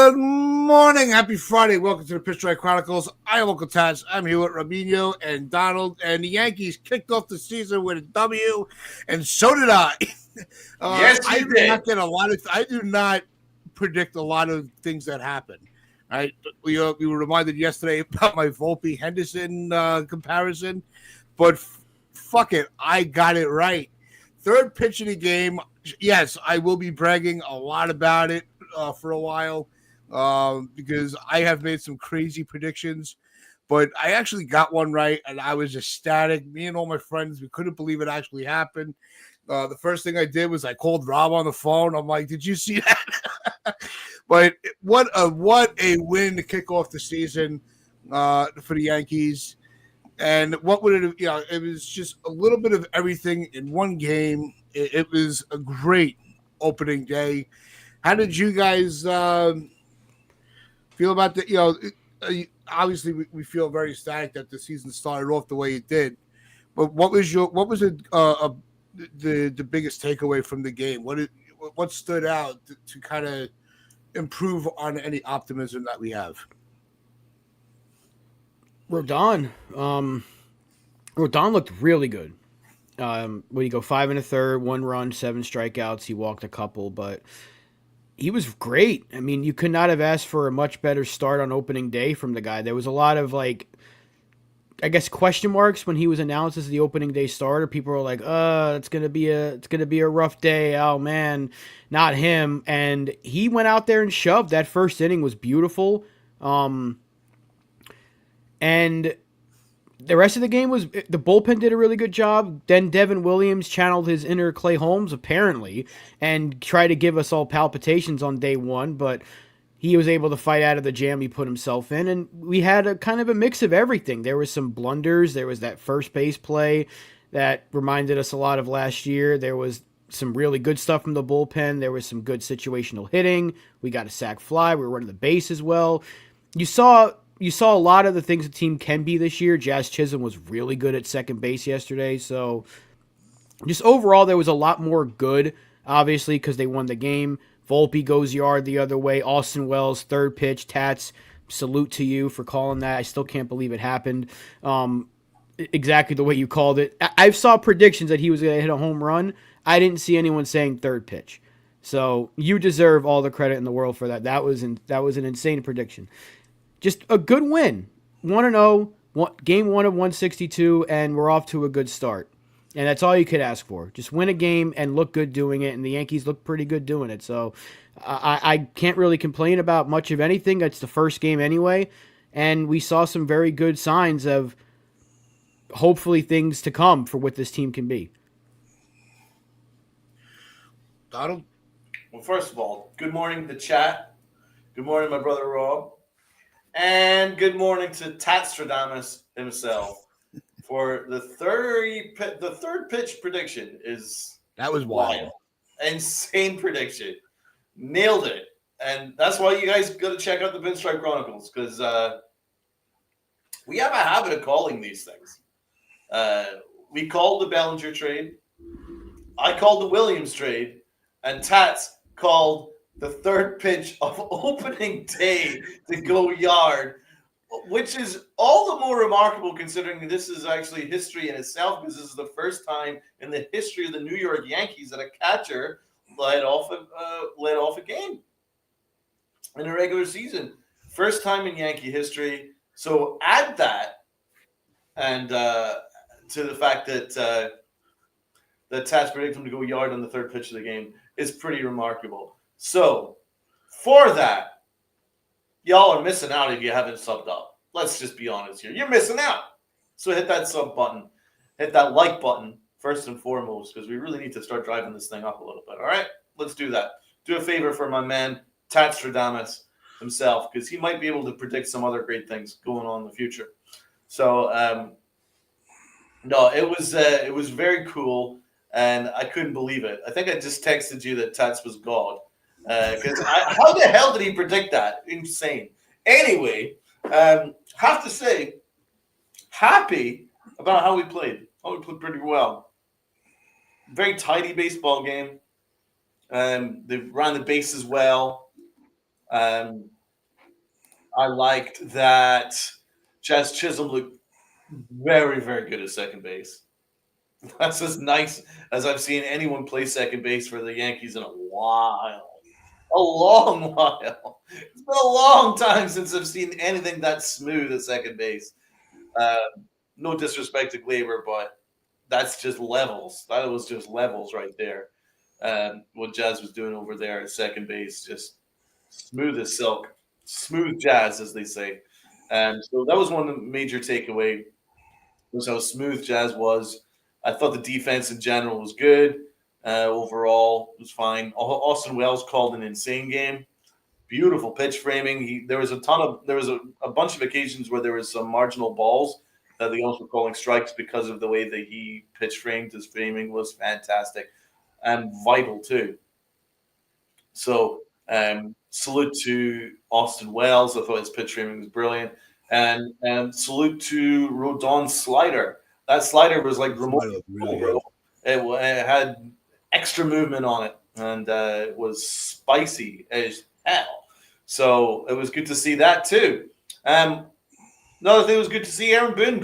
Good morning. Happy Friday. Welcome to the Pitch Strike Chronicles. I am Uncle Taz. I'm here with Rabino and Donald. And the Yankees kicked off the season with a W, and so did I. Yes, I you do did. not get a lot of. I do not predict a lot of things that happen. Right? We were reminded yesterday about my Volpe Henderson comparison, but fuck it, I got it right. Third pitch of the game. Yes, I will be bragging a lot about it for a while because I have made some crazy predictions, but I actually got one right, and I was ecstatic. Me and all my friends, we couldn't believe it actually happened. The first thing I did was I called Rob on the phone. I'm like, "Did you see that?" But what a win to kick off the season for the Yankees. And what would it? It was just a little bit of everything in one game. It was a great opening day. How did you guys feel about the? Obviously we feel very ecstatic that the season started off the way it did. But what was the biggest takeaway from the game? What stood out to kind of improve on any optimism that we have? Rodon. Rodon looked really good. When you go 5 1/3, 1 run, 7 strikeouts, he walked a couple, but he was great. I mean, you could not have asked for a much better start on opening day from the guy. There was a lot of I guess question marks when he was announced as the opening day starter. People were like, it's gonna be a rough day. Oh man, not him. And he went out there and shoved. That first inning was beautiful. And the rest of the game was the bullpen did a really good job. Then Devin Williams channeled his inner Clay Holmes apparently and tried to give us all palpitations on day one, but he was able to fight out of the jam he put himself in, and we had a kind of a mix of everything. There was some blunders. There was that first base play that reminded us a lot of last year. There was some really good stuff from the bullpen. There was some good situational hitting. We got a sac fly. We were running the base as well. You saw a lot of the things the team can be this year. Jazz Chisholm was really good at second base yesterday. So just overall, there was a lot more good, obviously, because they won the game. Volpe goes yard the other way. Austin Wells, third pitch. Tats, salute to you for calling that. I still can't believe it happened. Exactly the way you called it. I saw predictions that he was going to hit a home run. I didn't see anyone saying third pitch. So you deserve all the credit in the world for that. That was an insane prediction. Just a good win. 1-0, game 1 of 162, and we're off to a good start. And that's all you could ask for. Just win a game and look good doing it, and the Yankees look pretty good doing it. So I can't really complain about much of anything. It's the first game anyway, and we saw some very good signs of hopefully things to come for what this team can be. Donald? Well, first of all, good morning to chat. Good morning, my brother Rob. And good morning to Tatstradamus himself. For the third pitch prediction That was wild. Insane prediction. Nailed it. And that's why you guys got to check out the Pinstripe Chronicles, because we have a habit of calling these things. We called the Bellinger trade. I called the Williams trade. And Tats called the third pitch of opening day to go yard, which is all the more remarkable considering this is actually history in itself, because this is the first time in the history of the New York Yankees that a catcher led off a game in a regular season. First time in Yankee history. So add that and to the fact that Tats predicted him to go yard on the third pitch of the game is pretty remarkable. So for that, y'all are missing out if you haven't subbed up. Let's just be honest here. You're missing out. So hit that sub button. Hit that like button first and foremost, because we really need to start driving this thing up a little bit. All right? Let's do that. Do a favor for my man, Tatstradamus himself, because he might be able to predict some other great things going on in the future. So, no, it was very cool, and I couldn't believe it. I think I just texted you that Tats was God. Because how the hell did he predict that? Insane. Anyway, have to say, happy about how we played. Oh, we played pretty well. Very tidy baseball game. They ran the bases well. I liked that Jazz Chisholm looked very, very good at second base. That's as nice as I've seen anyone play second base for the Yankees in a while. A long while. It's been a long time since I've seen anything that smooth at second base. Uh, no disrespect to Glaber, but that's just levels. That was just levels right there. What Jazz was doing over there at second base, just smooth as silk, smooth jazz, as they say. And so that was one major takeaway was how smooth Jazz was. I thought the defense in general was good. Overall, it was fine. Austin Wells called an insane game. Beautiful pitch framing. There was a bunch of occasions where there was some marginal balls that the Yanks were calling strikes because of the way that he pitch framed. His framing was fantastic and vital too. So salute to Austin Wells. I thought his pitch framing was brilliant. And salute to Rodon's slider. That slider was like remote Really control, good. bro. It had extra movement on it, and it was spicy as hell. So it was good to see that too. Another thing was good to see Aaron Boone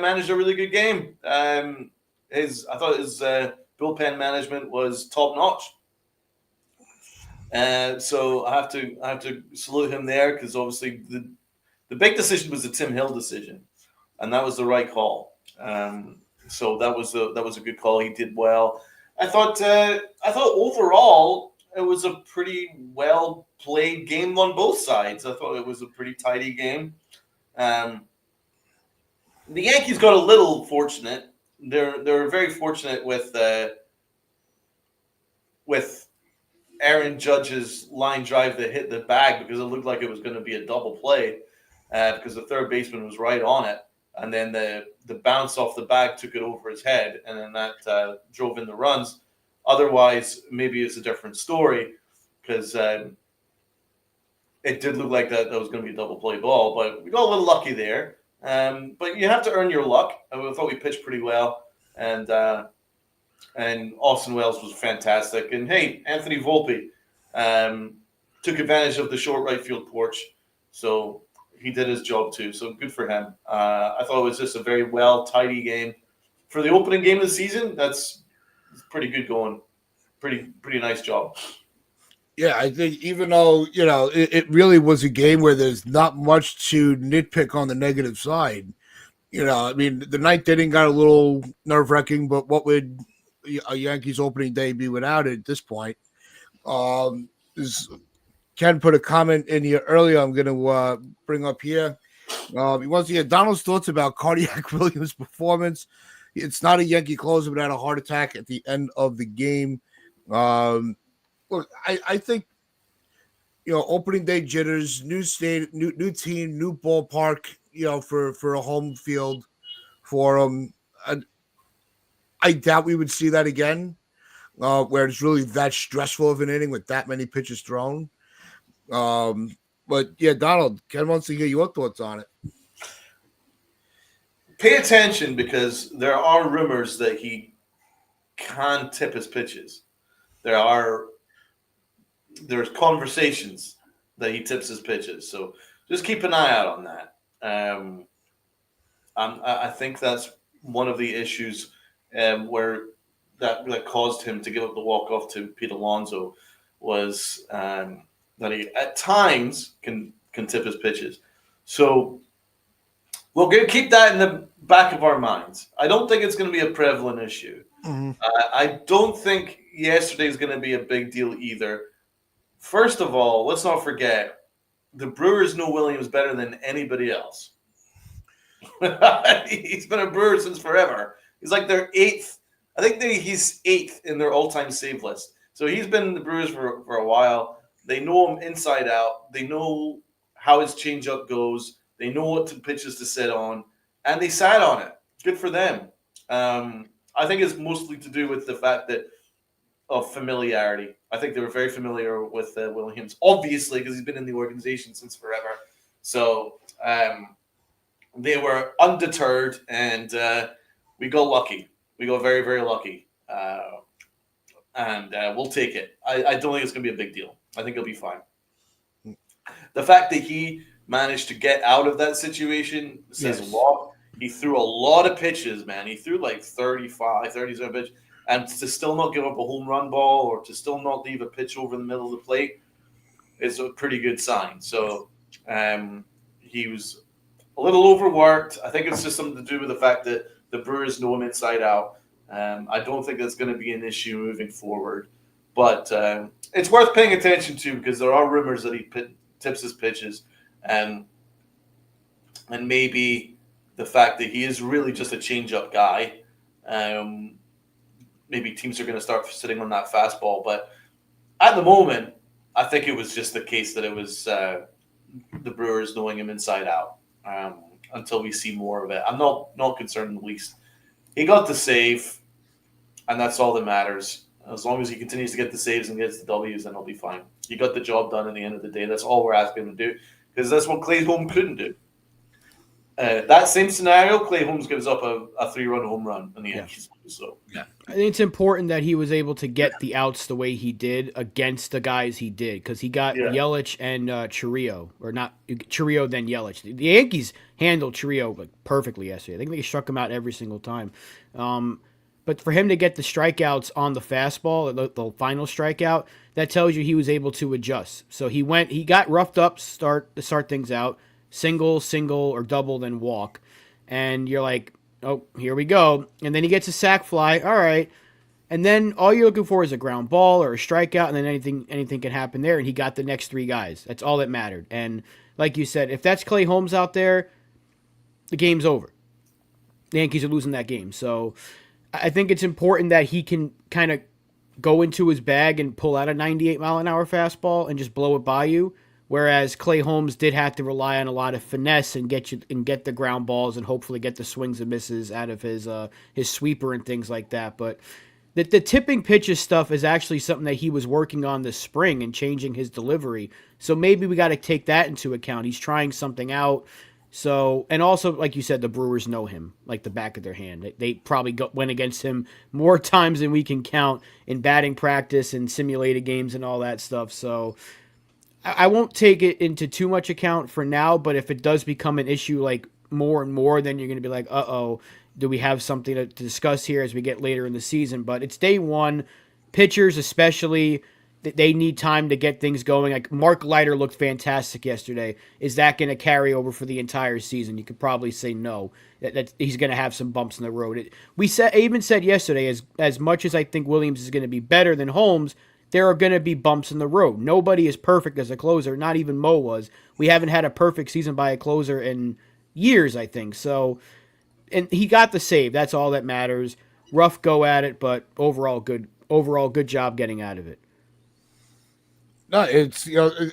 managed a really good game. I thought his bullpen management was top notch. So I have to salute him there because obviously the big decision was the Tim Hill decision, and that was the right call. So that was a good call. He did well. I thought overall it was a pretty well played game on both sides. I thought it was a pretty tidy game. The Yankees got a little fortunate. They're very fortunate with Aaron Judge's line drive that hit the bag because it looked like it was going to be a double play because the third baseman was right on it. And then the bounce off the bag took it over his head, and then that drove in the runs. Otherwise, maybe it's a different story because it did look like that was going to be a double play ball. But we got a little lucky there. But you have to earn your luck. I thought we pitched pretty well, and Austin Wells was fantastic. And hey, Anthony Volpe took advantage of the short right field porch, so he did his job too. So good for him. I thought it was just a very well tidy game for the opening game of the season. That's pretty good going. Pretty nice job. Yeah, I think even though, it really was a game where there's not much to nitpick on the negative side. I mean, the ninth inning got a little nerve-wracking, but what would a Yankees opening day be without it at this point? Ken put a comment in here earlier I'm going to bring up here. He wants to hear Donald's thoughts about Cardiac Williams' performance. It's not a Yankee closer, but had a heart attack at the end of the game. Look, I think, opening day jitters, new state, new team, new ballpark, for a home field for them. I doubt we would see that again, where it's really that stressful of an inning with that many pitches thrown. But yeah, Donald, Ken wants to hear your thoughts on it. Pay attention because there are rumors that he can tip his pitches. There's conversations that he tips his pitches. So just keep an eye out on that. I think that's one of the issues where that caused him to give up the walk-off to Pete Alonso was that he at times can tip his pitches. So we're going to keep that in the back of our minds. I don't think it's going to be a prevalent issue. Mm-hmm. I don't think yesterday is going to be a big deal either. First of all, let's not forget, the Brewers know Williams better than anybody else. He's been a Brewer since forever. He's like their eighth. I think he's eighth in their all-time save list. So he's been in the Brewers for a while. They know him inside out. They know how his changeup goes. They know what pitches to sit on, and they sat on it. Good for them. I think it's mostly to do with the fact of familiarity. I think they were very familiar with Williams, obviously, because he's been in the organization since forever. So they were undeterred, and we got lucky. We got very, very lucky. And we'll take it. I don't think it's going to be a big deal. I think he'll be fine. The fact that he managed to get out of that situation says Yes. a lot. He threw a lot of pitches, man. He threw like 35, 37 pitches. And to still not give up a home run ball or to still not leave a pitch over the middle of the plate is a pretty good sign. So he was a little overworked. I think it's just something to do with the fact that the Brewers know him inside out. I don't think that's going to be an issue moving forward. But it's worth paying attention to because there are rumors that he tips his pitches. And maybe the fact that he is really just a change-up guy. Maybe teams are going to start sitting on that fastball. But at the moment, I think it was just the case that it was the Brewers knowing him inside out until we see more of it. I'm not concerned in the least. He got the save, and that's all that matters. As long as he continues to get the saves and gets the W's, then he'll be fine. He got the job done at the end of the day. That's all we're asking him to do because that's what Clay Holmes couldn't do. That same scenario, Clay Holmes gives up a 3-run home run in the Yankees. So I think it's important that he was able to get the outs the way he did against the guys he did because he got Yelich and Chiriot, or not Chiriot then Yelich. The Yankees handled Chiriot like perfectly yesterday. I think they struck him out every single time. But for him to get the strikeouts on the fastball, the final strikeout, that tells you he was able to adjust. So he got roughed up to start things out. Single, or double, then walk. And you're like, oh, here we go. And then he gets a sac fly. All right. And then all you're looking for is a ground ball or a strikeout, and then anything can happen there. And he got the next 3 guys. That's all that mattered. And like you said, if that's Clay Holmes out there, the game's over. The Yankees are losing that game. So I think it's important that he can kind of go into his bag and pull out a 98-mile-an-hour fastball and just blow it by you. Whereas Clay Holmes did have to rely on a lot of finesse and get the ground balls and hopefully get the swings and misses out of his sweeper and things like that. But the tipping pitches stuff is actually something that he was working on this spring and changing his delivery. So maybe we got to take that into account. He's trying something out. So, and also, like you said, the Brewers know him like the back of their hand. They probably went against him more times than we can count in batting practice and simulated games and all that stuff. So I won't take it into too much account for now, but if it does become an issue like more and more, then you're going to be like, uh-oh, do we have something to discuss here as we get later in the season? But it's day one. Pitchers especially, they need time to get things going. Like Mark Leiter looked fantastic yesterday. Is that going to carry over for the entire season? You could probably say no. That he's going to have some bumps in the road. I even said yesterday, as much as I think Williams is going to be better than Holmes, there are going to be bumps in the road. Nobody is perfect as a closer. Not even Mo was. We haven't had a perfect season by a closer in years, I think. So, and he got the save. That's all that matters. Rough go at it, but overall good job getting out of it. No, it's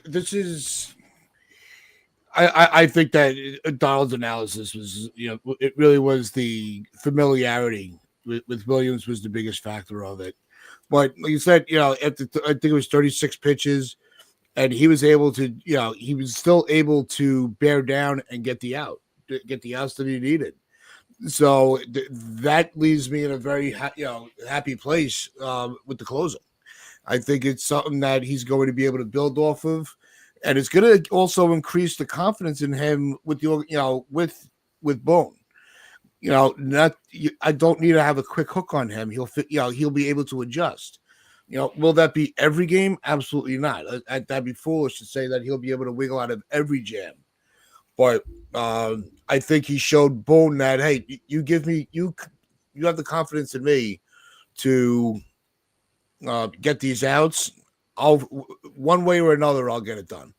this is. I think that Donald's analysis was it really was the familiarity with Williams was the biggest factor of it. But like you said, I think it was 36 pitches, and he was able to, he was still able to bear down and get the outs that he needed. So that leaves me in a very happy place with the closing. I think it's something that he's going to be able to build off of, and it's going to also increase the confidence in him with with Bone. I don't need to have a quick hook on him. He'll be able to adjust. Will that be every game? Absolutely not. That'd be foolish to say that he'll be able to wiggle out of every jam. But I think he showed Bone that, hey, you have the confidence in me to get these outs. One way or another, I'll get it done.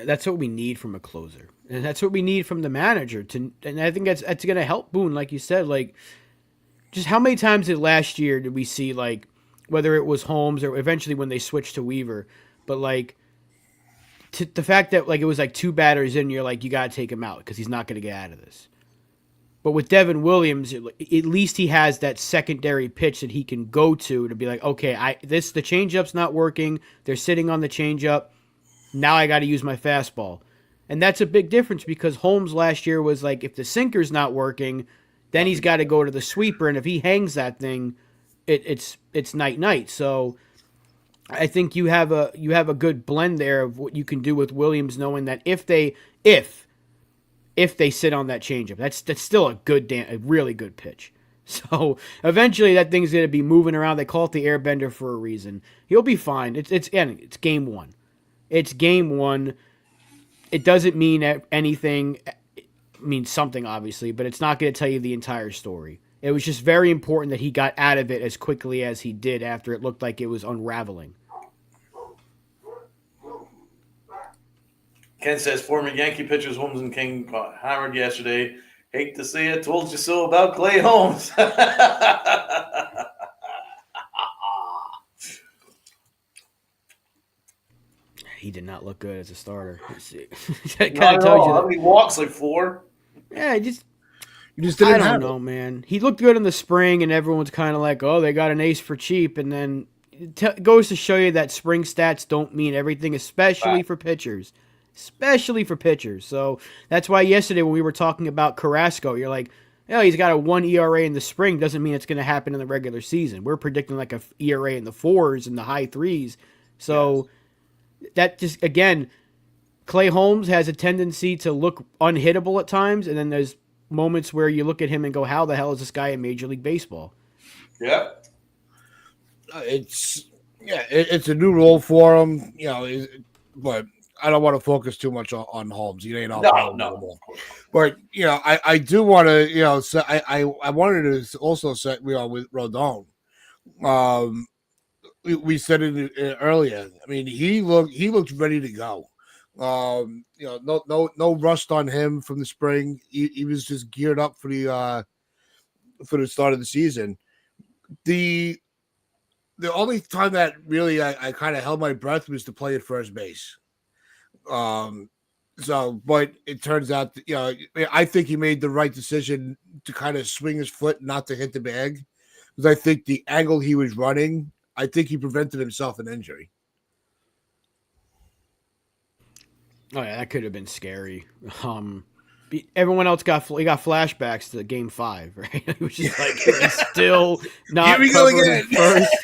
That's what we need from a closer, and that's what we need from the manager. And I think that's going to help Boone, like you said. Like, just how many times last year did we see, like, whether it was Holmes or eventually when they switched to Weaver, but like the fact that like it was like 2 batters in, you're like, you got to take him out because he's not going to get out of this. But with Devin Williams, at least he has that secondary pitch that he can go to be like, okay, the changeup's not working. They're sitting on the changeup. Now I got to use my fastball. And that's a big difference because Holmes last year was like, if the sinker's not working, then he's got to go to the sweeper. And if he hangs that thing, it's night-night. So I think you have a good blend there of what you can do with Williams, knowing that if they sit on that changeup, that's still a really good pitch. So eventually that thing's gonna be moving around. They call it the airbender for a reason. He'll be fine. It's game one. It's game one. It doesn't mean anything. It means something obviously, but it's not going to tell you the entire story. It was just very important that he got out of it as quickly as he did after it looked like it was unraveling. Ken says former Yankee pitchers Holmes and King got hammered yesterday. Hate to see it. Told you so about Clay Holmes. He did not look good as a starter. It kind of tells you that. How many walks? Like 4? Yeah, you just didn't. I don't know, man. He looked good in the spring, and everyone's kind of like, "Oh, they got an ace for cheap." And then it goes to show you that spring stats don't mean everything, especially for pitchers. Especially for pitchers. So that's why yesterday when we were talking about Carrasco, you're like, "Oh, he's got a 1 ERA in the spring. Doesn't mean it's going to happen in the regular season." We're predicting like a ERA in the 4s and the high 3s. So. Yes. That just, again, Clay Holmes has a tendency to look unhittable at times, and then there's moments where you look at him and go, how the hell is this guy in Major League Baseball? Yeah. It's a new role for him, but I don't want to focus too much on Holmes. He ain't off no. But, I do want to, so I wanted to also say, with Rodon, we said it earlier. I mean, he looked ready to go. No rust on him from the spring. He was just geared up for the start of the season. The only time that really I kind of held my breath was to play at first base. But it turns out that, I think he made the right decision to kind of swing his foot, not to hit the bag, because I think the angle he was running, I think he prevented himself an injury. Oh yeah, that could have been scary. Everyone else got flashbacks to Game 5, right? It was just like he's still not covered first.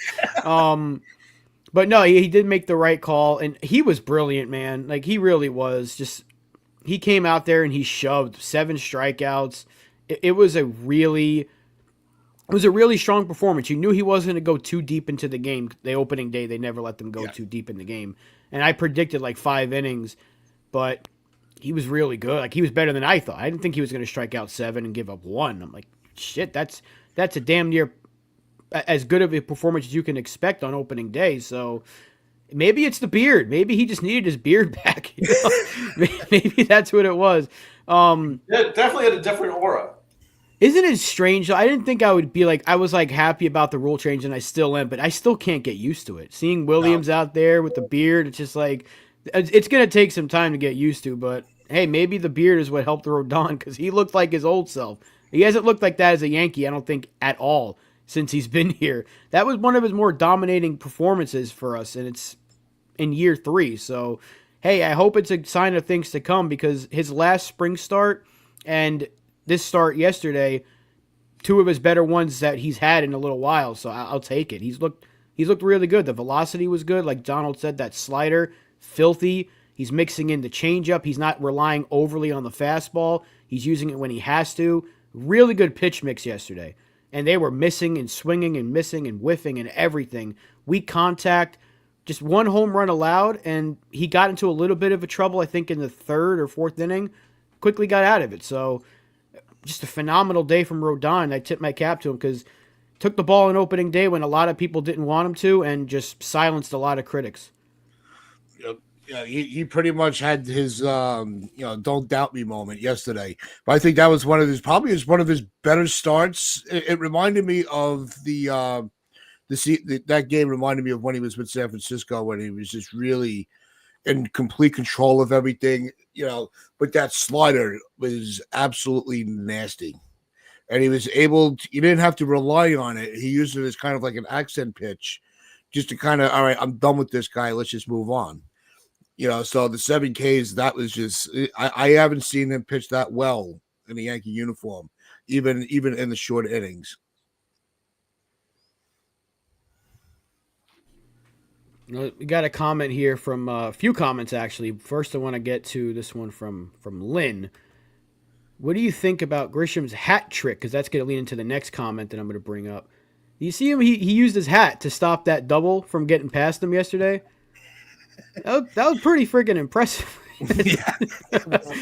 But no, he did make the right call, and he was brilliant, man. Like he really was. Just he came out there and he shoved 7 strikeouts. It was a really strong performance. You knew he wasn't going to go too deep into the game. The opening day, they never let them go too deep in the game. And I predicted like 5 innings, but he was really good. Like he was better than I thought. I didn't think he was going to strike out 7 and give up 1. I'm like, shit, that's a damn near as good of a performance as you can expect on opening day. So maybe it's the beard. Maybe he just needed his beard back. Maybe that's what it was. Yeah, definitely had a different aura. Isn't it strange? I didn't think I would be like, I was like happy about the rule change, and I still am, but I still can't get used to it. Seeing Williams out there with the beard, it's just like, it's going to take some time to get used to, but hey, maybe the beard is what helped Rodon, because he looked like his old self. He hasn't looked like that as a Yankee, I don't think, at all since he's been here. That was one of his more dominating performances for us, and it's in year 3. So, hey, I hope it's a sign of things to come, because his last spring start and this start yesterday, 2 of his better ones that he's had in a little while, so I'll take it. He's looked really good. The velocity was good, like Donald said. That slider, filthy. He's mixing in the changeup. He's not relying overly on the fastball. He's using it when he has to. Really good pitch mix yesterday, and they were missing and swinging and missing and whiffing and everything. Weak contact, just 1 home run allowed, and he got into a little bit of a trouble, I think, in the 3rd or 4th inning. Quickly got out of it, so just a phenomenal day from Rodon. I tip my cap to him, because took the ball in opening day when a lot of people didn't want him to, and just silenced a lot of critics. Yeah, he pretty much had his don't doubt me moment yesterday. But I think that was one of his better starts. It reminded me of that game reminded me of when he was with San Francisco, when he was just really in complete control of everything, but that slider was absolutely nasty. And he was able to, you didn't have to rely on it. He used it as kind of like an accent pitch, just to kind of, all right, I'm done with this guy. Let's just move on. So the 7 Ks, that was just, I haven't seen him pitch that well in a Yankee uniform, even in the short innings. We got a comment here from a few comments actually. First, I want to get to this one from Lynn. What do you think about Grisham's hat trick? Because that's going to lead into the next comment that I'm going to bring up. You see him? He used his hat to stop that double from getting past him yesterday. That was pretty freaking impressive. Yeah.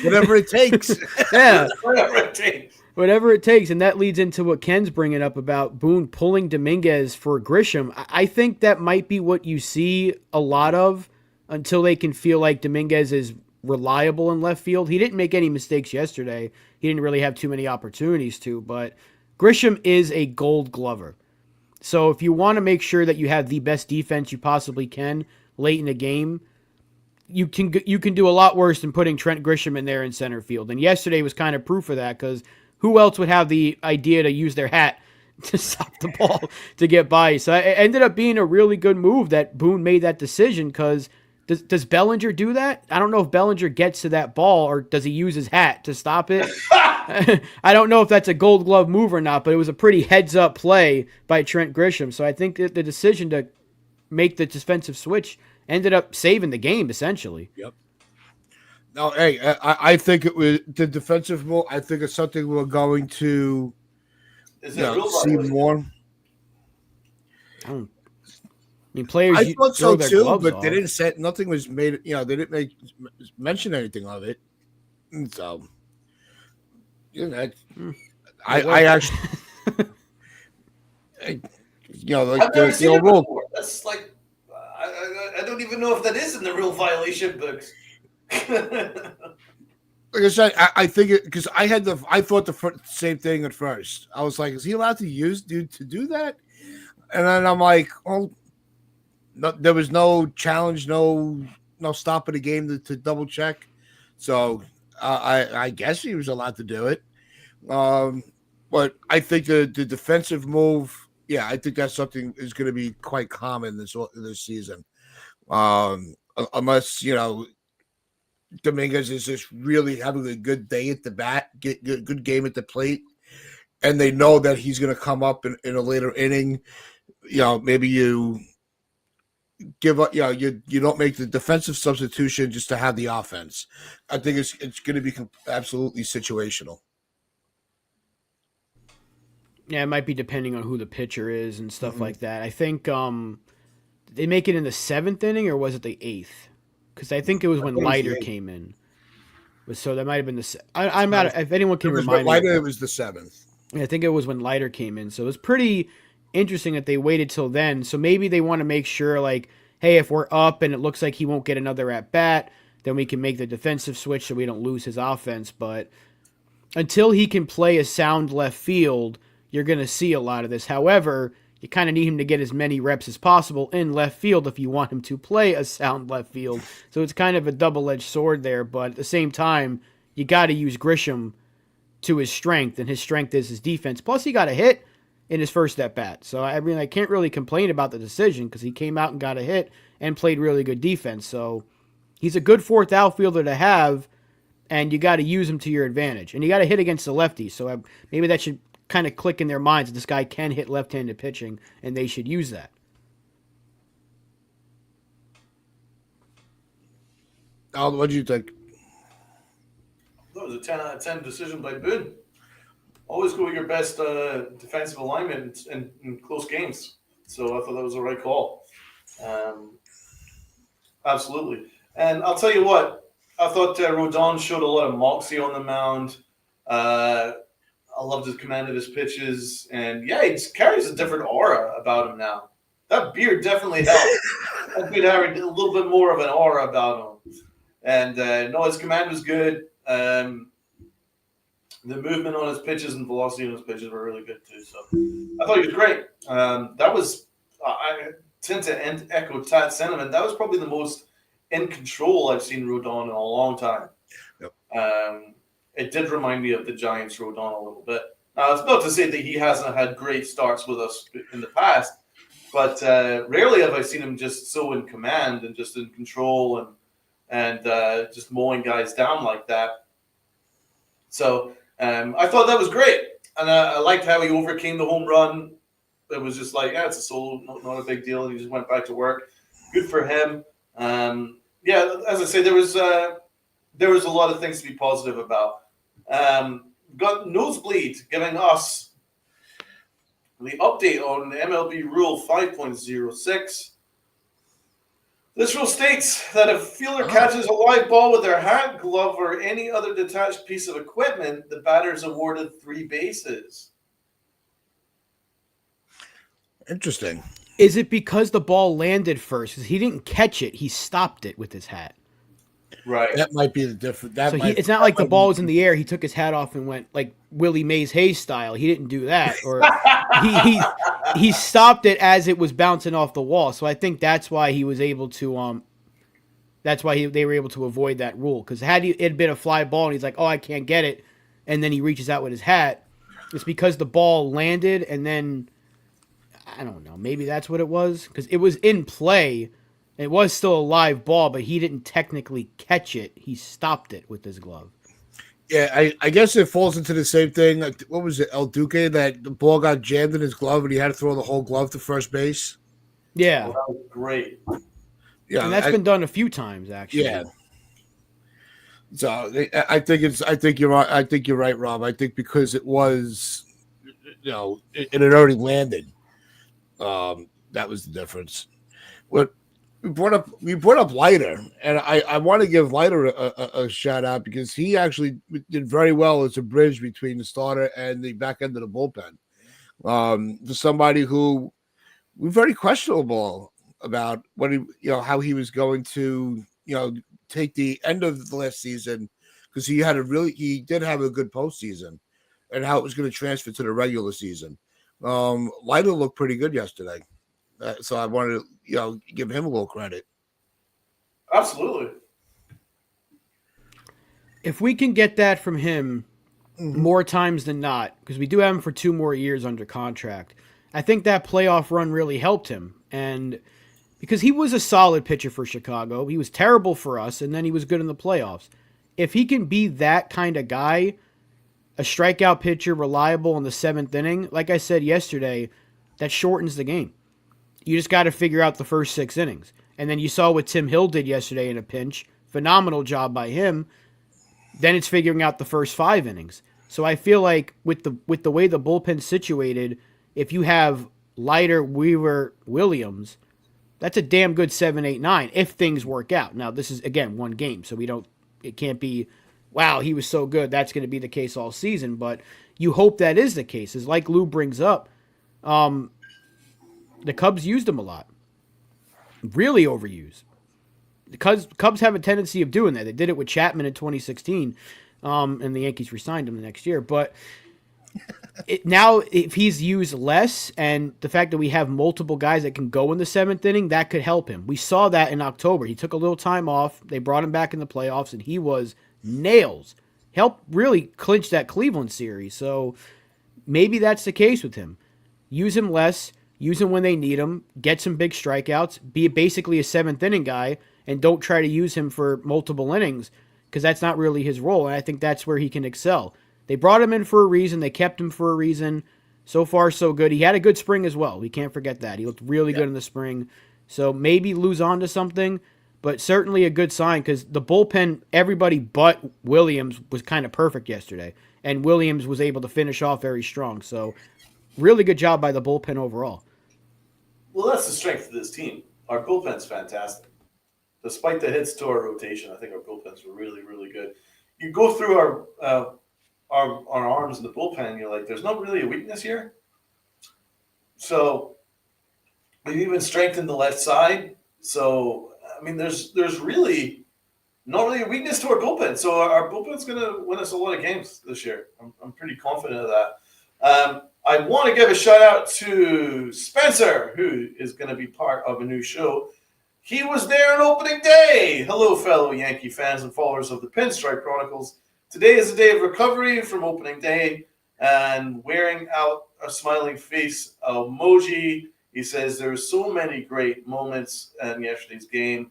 Whatever it takes. Yeah. Whatever it takes. Whatever it takes. And that leads into what Ken's bringing up about Boone pulling Dominguez for Grisham. I think that might be what you see a lot of until they can feel like Dominguez is reliable in left field. He didn't make any mistakes yesterday. He didn't really have too many opportunities to, but Grisham is a gold glover. So if you want to make sure that you have the best defense you possibly can late in the game, you can do a lot worse than putting Trent Grisham in there in center field. And yesterday was kind of proof of that, because who else would have the idea to use their hat to stop the ball to get by? So it ended up being a really good move that Boone made that decision, because does Bellinger do that? I don't know if Bellinger gets to that ball, or does he use his hat to stop it? I don't know if that's a gold glove move or not, but it was a pretty heads-up play by Trent Grisham. So I think that the decision to make the defensive switch ended up saving the game, essentially. Yep. No, hey, I think it was the defensive move. I think it's something we're going to see more. I mean, players. I thought so too, but off. they didn't say nothing was made. They didn't mention anything of it. And so, I actually, like I've never seen it rule. before. That's like, I don't even know if that is in the real violation books. Like I said, I think it, because I thought the same thing at first. I was like, is he allowed to do that? And then I'm like, oh, no, there was no challenge, no stop of the game to double check. So I guess he was allowed to do it. But I think the defensive move, yeah, I think that's something is going to be quite common this season. Unless, Dominguez is just really having a good day at the bat, get good game at the plate, and they know that he's going to come up in a later inning. Maybe you give up. You don't make the defensive substitution just to have the offense. I think it's going to be absolutely situational. Yeah, it might be depending on who the pitcher is and stuff like that. I think they make it in the 7th inning, or was it the 8th? Because I think it was when Leiter came in. So that might have been the. I'm not. If anyone can remind me, it was the 7th. I think it was when Leiter came in. So it was pretty interesting that they waited till then. So maybe they want to make sure, like, hey, if we're up and it looks like he won't get another at bat, then we can make the defensive switch so we don't lose his offense. But until he can play a sound left field, you're going to see a lot of this. However, you kind of need him to get as many reps as possible in left field if you want him to play a sound left field. So it's kind of a double-edged sword there, but at the same time, you got to use Grisham to his strength, and his strength is his defense. Plus, he got a hit in his first at-bat. So, I mean, I can't really complain about the decision, because he came out and got a hit and played really good defense. So he's a good fourth outfielder to have, and you got to use him to your advantage. And you got to hit against the lefties, so maybe that should kind of click in their minds that this guy can hit left-handed pitching, and they should use that. Al, what do you think? That was a 10 out of 10 decision by Boone. Always go with your best defensive alignment in close games. So I thought that was the right call. Absolutely. And I'll tell you what, I thought Rodon showed a lot of moxie on the mound. I loved his command of his pitches. And, yeah, he just carries a different aura about him now. That beard definitely helped. That beard had a little bit more of an aura about him. And, no, his command was good. The movement on his pitches and velocity on his pitches were really good, too. So I thought he was great. That was I tend to echo Tad's sentiment. That was probably the most in control I've seen Rodon in a long time. Yep. It did remind me of the Giants Rodon a little bit. Now, it's not to say that he hasn't had great starts with us in the past, but rarely have I seen him just so in command and just in control and just mowing guys down like that. So I thought that was great. And I liked how he overcame the home run. It was just like, yeah, it's a solo, not a big deal. And he just went back to work. Good for him. Yeah, as I say, there was a lot of things to be positive about. Got Nosebleed giving us the update on MLB Rule 5.06. This rule states that if a fielder catches a live ball with their hat, glove, or any other detached piece of equipment, the batter is awarded 3 bases. Interesting. Is it because the ball landed first? Because he didn't catch it, he stopped it with his hat. Right. That might be the difference. It's not like the ball was in the air. He took his hat off and went like Willie Mays Hayes style. He didn't do that, or he stopped it as it was bouncing off the wall. So I think that's why he was able to that's why they were able to avoid that rule. Because had it been a fly ball and he's like, oh, I can't get it, and then he reaches out with his hat, it's because the ball landed and then I don't know. Maybe that's what it was because it was in play. It was still a live ball, but he didn't technically catch it. He stopped it with his glove. Yeah, I guess it falls into the same thing. Like, what was it, El Duque, that the ball got jammed in his glove and he had to throw the whole glove to first base? Yeah. Well, that was great. Yeah, and that's been done a few times, actually. Yeah. So I think you're right. I think you're right, Rob. I think because it was, it had already landed. That was the difference. What we brought up Leiter, and I want to give Leiter a shout out because he actually did very well as a bridge between the starter and the back end of the bullpen. For somebody who was very questionable about what how he was going to take the end of the last season because he did have a good postseason, and how it was going to transfer to the regular season. Leiter looked pretty good yesterday. So I wanted to, give him a little credit. Absolutely. If we can get that from him more times than not, because we do have him for 2 more years under contract, I think that playoff run really helped him. And because he was a solid pitcher for Chicago, he was terrible for us, and then he was good in the playoffs. If he can be that kind of guy, a strikeout pitcher, reliable in the 7th inning, like I said yesterday, that shortens the game. You just got to figure out the first 6 innings. And then you saw what Tim Hill did yesterday in a pinch. Phenomenal job by him. Then it's figuring out the first 5 innings. So I feel like with the way the bullpen's situated, if you have Leiter, Weaver, Williams, that's a damn good 7, 8, 9 if things work out. Now, this is, again, 1 game, so it can't be, wow, he was so good, that's going to be the case all season. But you hope that is the case. It's like Lou brings up. The Cubs used him a lot. Really overused. The Cubs have a tendency of doing that. They did it with Chapman in 2016, and the Yankees re-signed him the next year. But now, if he's used less, and the fact that we have multiple guys that can go in the 7th inning, that could help him. We saw that in October. He took a little time off. They brought him back in the playoffs, and he was nails. Helped really clinch that Cleveland series. So maybe that's the case with him. Use him less. Use him when they need him. Get some big strikeouts. Be basically a 7th inning guy, and don't try to use him for multiple innings because that's not really his role, and I think that's where he can excel. They brought him in for a reason. They kept him for a reason. So far, so good. He had a good spring as well. We can't forget that. He looked really good in the spring. So maybe lose on to something, but certainly a good sign because the bullpen, everybody but Williams was kind of perfect yesterday, and Williams was able to finish off very strong. So really good job by the bullpen overall. Well, that's the strength of this team. Our bullpen's fantastic. Despite the hits to our rotation, I think our bullpens were really, really good. You go through our arms in the bullpen, and you're like, there's not really a weakness here. So we've even strengthened the left side. So, I mean, there's really not really a weakness to our bullpen. So our bullpen's going to win us a lot of games this year. I'm pretty confident of that. I want to give a shout out to Spencer, who is going to be part of a new show. He was there on opening day. Hello, fellow Yankee fans and followers of the Pinstripe Chronicles. Today is a day of recovery from opening day and wearing out a smiling face emoji. He says there were so many great moments in yesterday's game,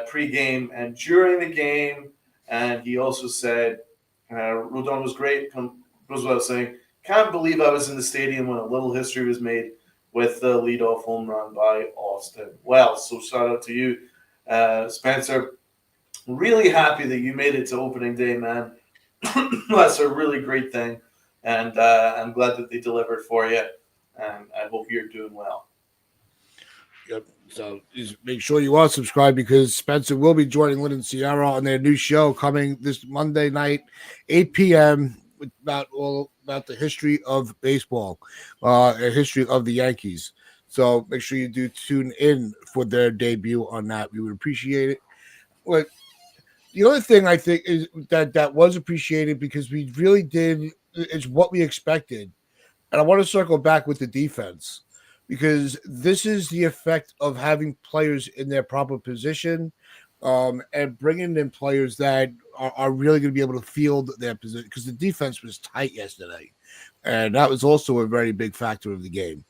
pre-game and during the game. And he also said Rodon was great. Goes without saying, can't believe I was in the stadium when a little history was made. with the leadoff home run by Austin Wells. So shout out to you, Spencer. Really happy that you made it to opening day, man. That's a really great thing, and I'm glad that they delivered for you, and I hope you're doing well. Yep. So just make sure you are subscribed because Spencer will be joining Lynn and Sierra on their new show coming this Monday night, 8 p.m. About the history of baseball, a history of the Yankees. So make sure you do tune in for their debut on that. We would appreciate it. But the other thing I think is that was appreciated because we really did. It's what we expected. And I want to circle back with the defense because this is the effect of having players in their proper position and bringing in players that are really going to be able to field their position because the defense was tight yesterday. And that was also a very big factor of the game.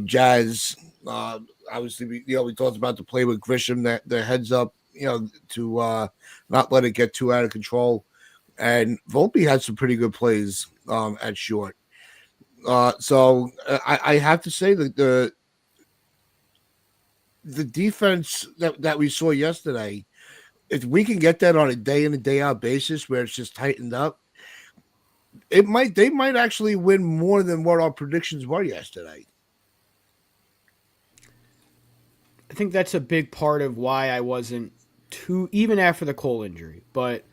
Jazz, obviously, we talked about the play with Grisham, that the heads up, to not let it get too out of control. And Volpe had some pretty good plays at short. So I have to say that the defense that we saw yesterday, if we can get that on a day in and day out basis where it's just tightened up, they might actually win more than what our predictions were yesterday. I think that's a big part of why I wasn't too, even after the Cole injury, but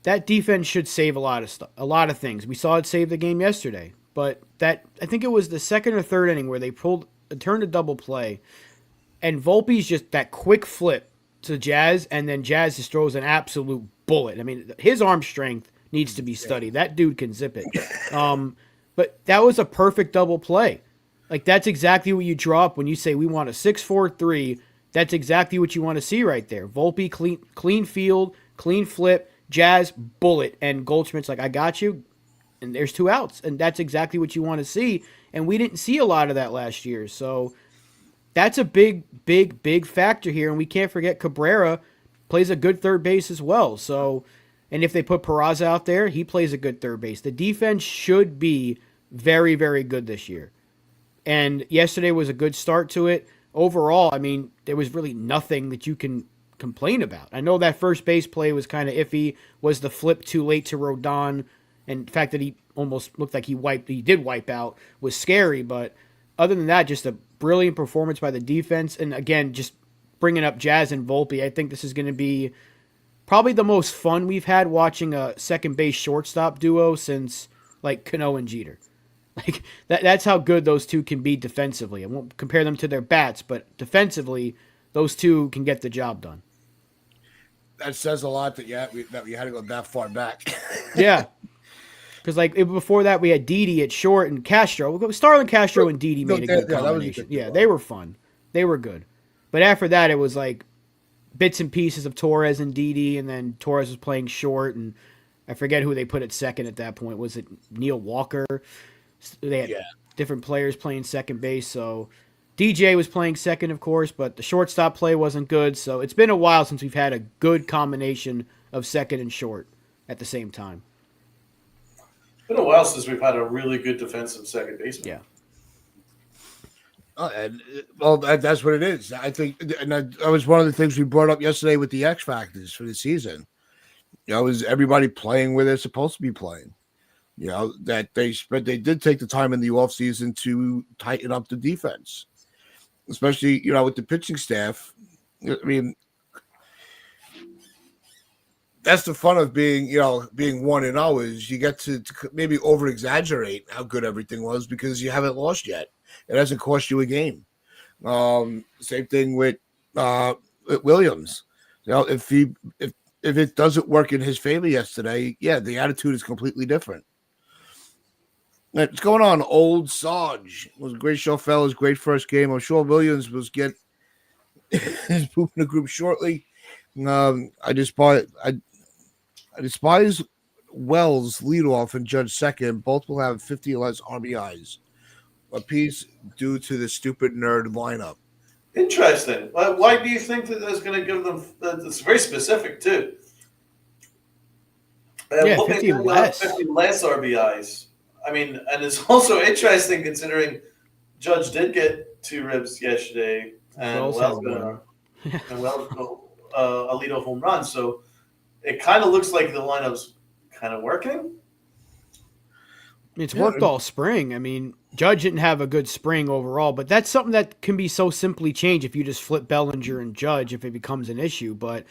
that defense should save a lot of stuff, a lot of things. We saw it save the game yesterday, but I think it was the second or third inning where they turned a double play, and Volpe's just that quick flip to Jazz, and then Jazz just throws an absolute bullet. I mean, his arm strength needs to be studied. That dude can zip it. But that was a perfect double play. Like, that's exactly what you draw up when you say we want a 6-4-3. That's exactly what you want to see right there. Volpe, clean field, clean flip, Jazz, bullet, and Goldschmidt's like, I got you, and there's 2 outs. And that's exactly what you want to see. And we didn't see a lot of that last year. So that's a big, big, big factor here. And we can't forget Cabrera plays a good third base as well. So, and if they put Peraza out there, he plays a good third base. The defense should be very, very good this year. And yesterday was a good start to it. Overall, I mean, there was really nothing that you can complain about. I know that first base play was kind of iffy. Was the flip too late to Rodon? And the fact that he almost looked like he did wipe out was scary. But other than that, just a brilliant performance by the defense. And again, just bringing up Jazz and Volpe, I think this is going to be probably the most fun we've had watching a second base shortstop duo since like Cano and Jeter. Like that's how good those two can be defensively. I won't compare them to their bats, but defensively, those two can get the job done. That says a lot that we had to go that far back. Yeah, because like before that, we had Didi at short and Castro. Starlin Castro and Didi made a good combination. Yeah, they were fun. They were good. But after that, it was like bits and pieces of Torres and Didi, and then Torres was playing short, and I forget who they put at second at that point. Was it Neil Walker? They had different players playing second base, so DJ was playing second, of course, but the shortstop play wasn't good, so it's been a while since we've had a good combination of second and short at the same time. It's been a while since we've had a really good defensive second baseman. Yeah. That's what it is. I think, and that was one of the things we brought up yesterday with the X factors for the season. Is everybody playing where they're supposed to be playing? That they did take the time in the offseason to tighten up the defense, especially, with the pitching staff. I mean, that's the fun of being 1-0 is you get to maybe over exaggerate how good everything was because you haven't lost yet. It hasn't cost you a game. Same thing with Williams. If it doesn't work in his favor yesterday, the attitude is completely different. What's going on, old Sarge? It was a great show, fellas. Great first game. I'm sure Williams was get his poop in the group shortly. I despise Wells leadoff and Judge second. Both will have 50 or less RBIs. A piece due to the stupid nerd lineup. Interesting. Why do you think that that's going to give them? It's very specific too. 50 less. 50 less RBIs. I mean, and it's also interesting considering Judge did get 2 ribs yesterday, and Wells Wells had got one. a leadoff home run. So it kind of looks like the lineup's kind of working. It's worked all spring. I mean, Judge didn't have a good spring overall, but that's something that can be so simply changed if you just flip Bellinger and Judge if it becomes an issue. But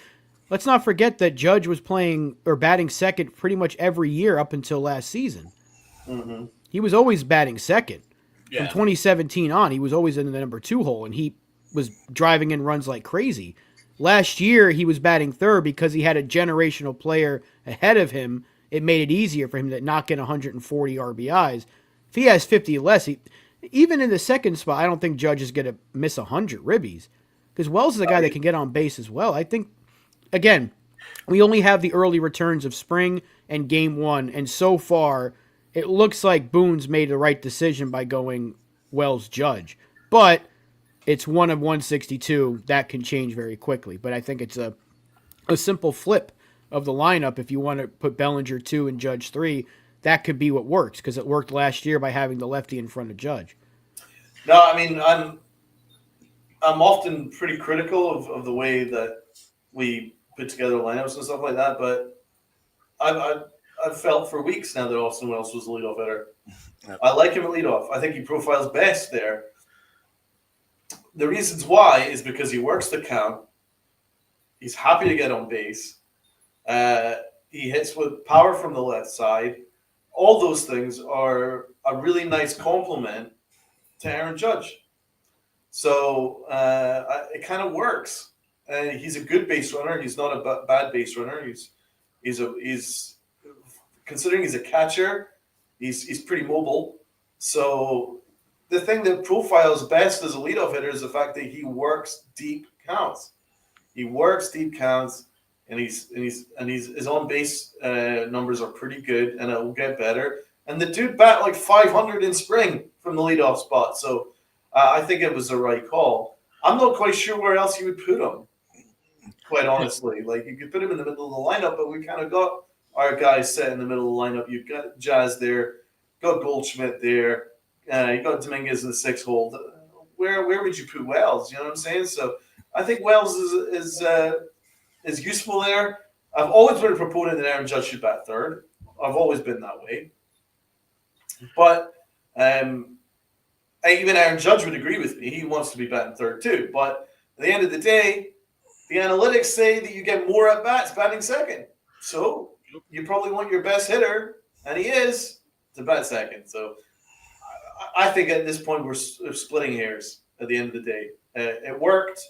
let's not forget that Judge was playing or batting second pretty much every year up until last season. Mm-hmm. He was always batting second. Yeah. From 2017 on, he was always in the number 2 hole, and he was driving in runs like crazy. Last year, he was batting third because he had a generational player ahead of him. It made it easier for him to knock in 140 RBIs. If he has 50 less, even in the second spot, I don't think Judge is going to miss 100 ribbies because Wells is a guy that can get on base as well. I think, again, we only have the early returns of spring and game 1, and so far, it looks like Boone's made the right decision by going Wells Judge. But it's 1 of 162. That can change very quickly. But I think it's a simple flip of the lineup. If you want to put Bellinger 2 and Judge 3, that could be what works because it worked last year by having the lefty in front of Judge. No, I mean, I'm often pretty critical of the way that we put together lineups and stuff like that, but I've felt for weeks now that Austin Wells was the leadoff hitter. Yep. I like him at leadoff. I think he profiles best there. The reasons why is because he works the count. He's happy to get on base. He hits with power from the left side. All those things are a really nice compliment to Aaron Judge. So it kind of works. He's a good base runner. He's not a bad base runner. He's considering he's a catcher. He's pretty mobile. So the thing that profiles best as a leadoff hitter is the fact that he works deep counts. He works deep counts, and his on base numbers are pretty good, and it will get better. And the dude bat like 500 in spring from the leadoff spot. So I think it was the right call. I'm not quite sure where else you would put him, quite honestly. Like, you could put him in the middle of the lineup, but we kind of got our guys set in the middle of the lineup. You've got Jazz there, got Goldschmidt there, you got Dominguez in the 6th hole. Where would you put Wells? You know what I'm saying? So I think Wells is useful there. I've always been a proponent that Aaron Judge should bat third. I've always been that way. But even Aaron Judge would agree with me. He wants to be batting third too. But at the end of the day, the analytics say that you get more at bats batting second. So you probably want your best hitter, and he is, to bat second. So I think at this point we're splitting hairs at the end of the day. It worked,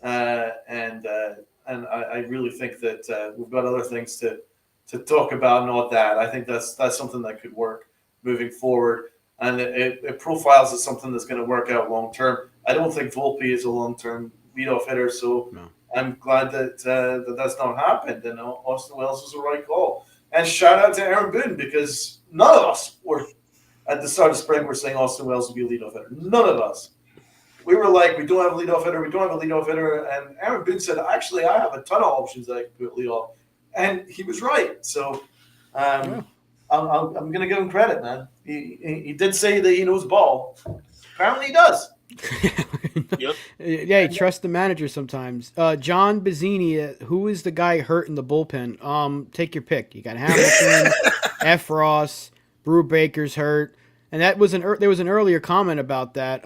and I really think that we've got other things to talk about, not that. I think that's something that could work moving forward, and it profiles as something that's going to work out long term. I don't think Volpe is a long term leadoff hitter, so no. I'm glad that that's not happened, and Austin Wells was the right call. And shout out to Aaron Boone, because none of us were at the start of spring we're saying Austin Wells would be a leadoff hitter. None of us. We were like, we don't have a leadoff hitter. We don't have a leadoff hitter. And Aaron Boone said, actually, I have a ton of options that I can put leadoff. And he was right. So I'm going to give him credit, man. He did say that he knows ball. Apparently he does. Yep. Yeah, you trust the manager sometimes. John Bazzini, who is the guy hurt in the bullpen? Take your pick. You got Hamilton, F. Ross, Brew Baker's hurt. And that was there was an earlier comment about that.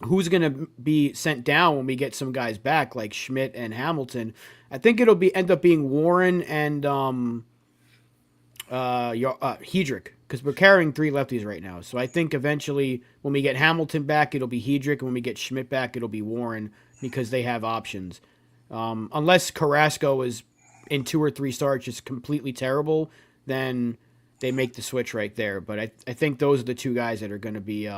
Who's going to be sent down when we get some guys back, like Schmidt and Hamilton? I think it'll end up being Warren and Hedrick, because we're carrying 3 lefties right now. So I think eventually when we get Hamilton back, it'll be Hedrick, and when we get Schmidt back, it'll be Warren, because they have options. Unless Carrasco is in 2 or 3 starts just completely terrible, then they make the switch right there. But I think those are the 2 guys that are going to be.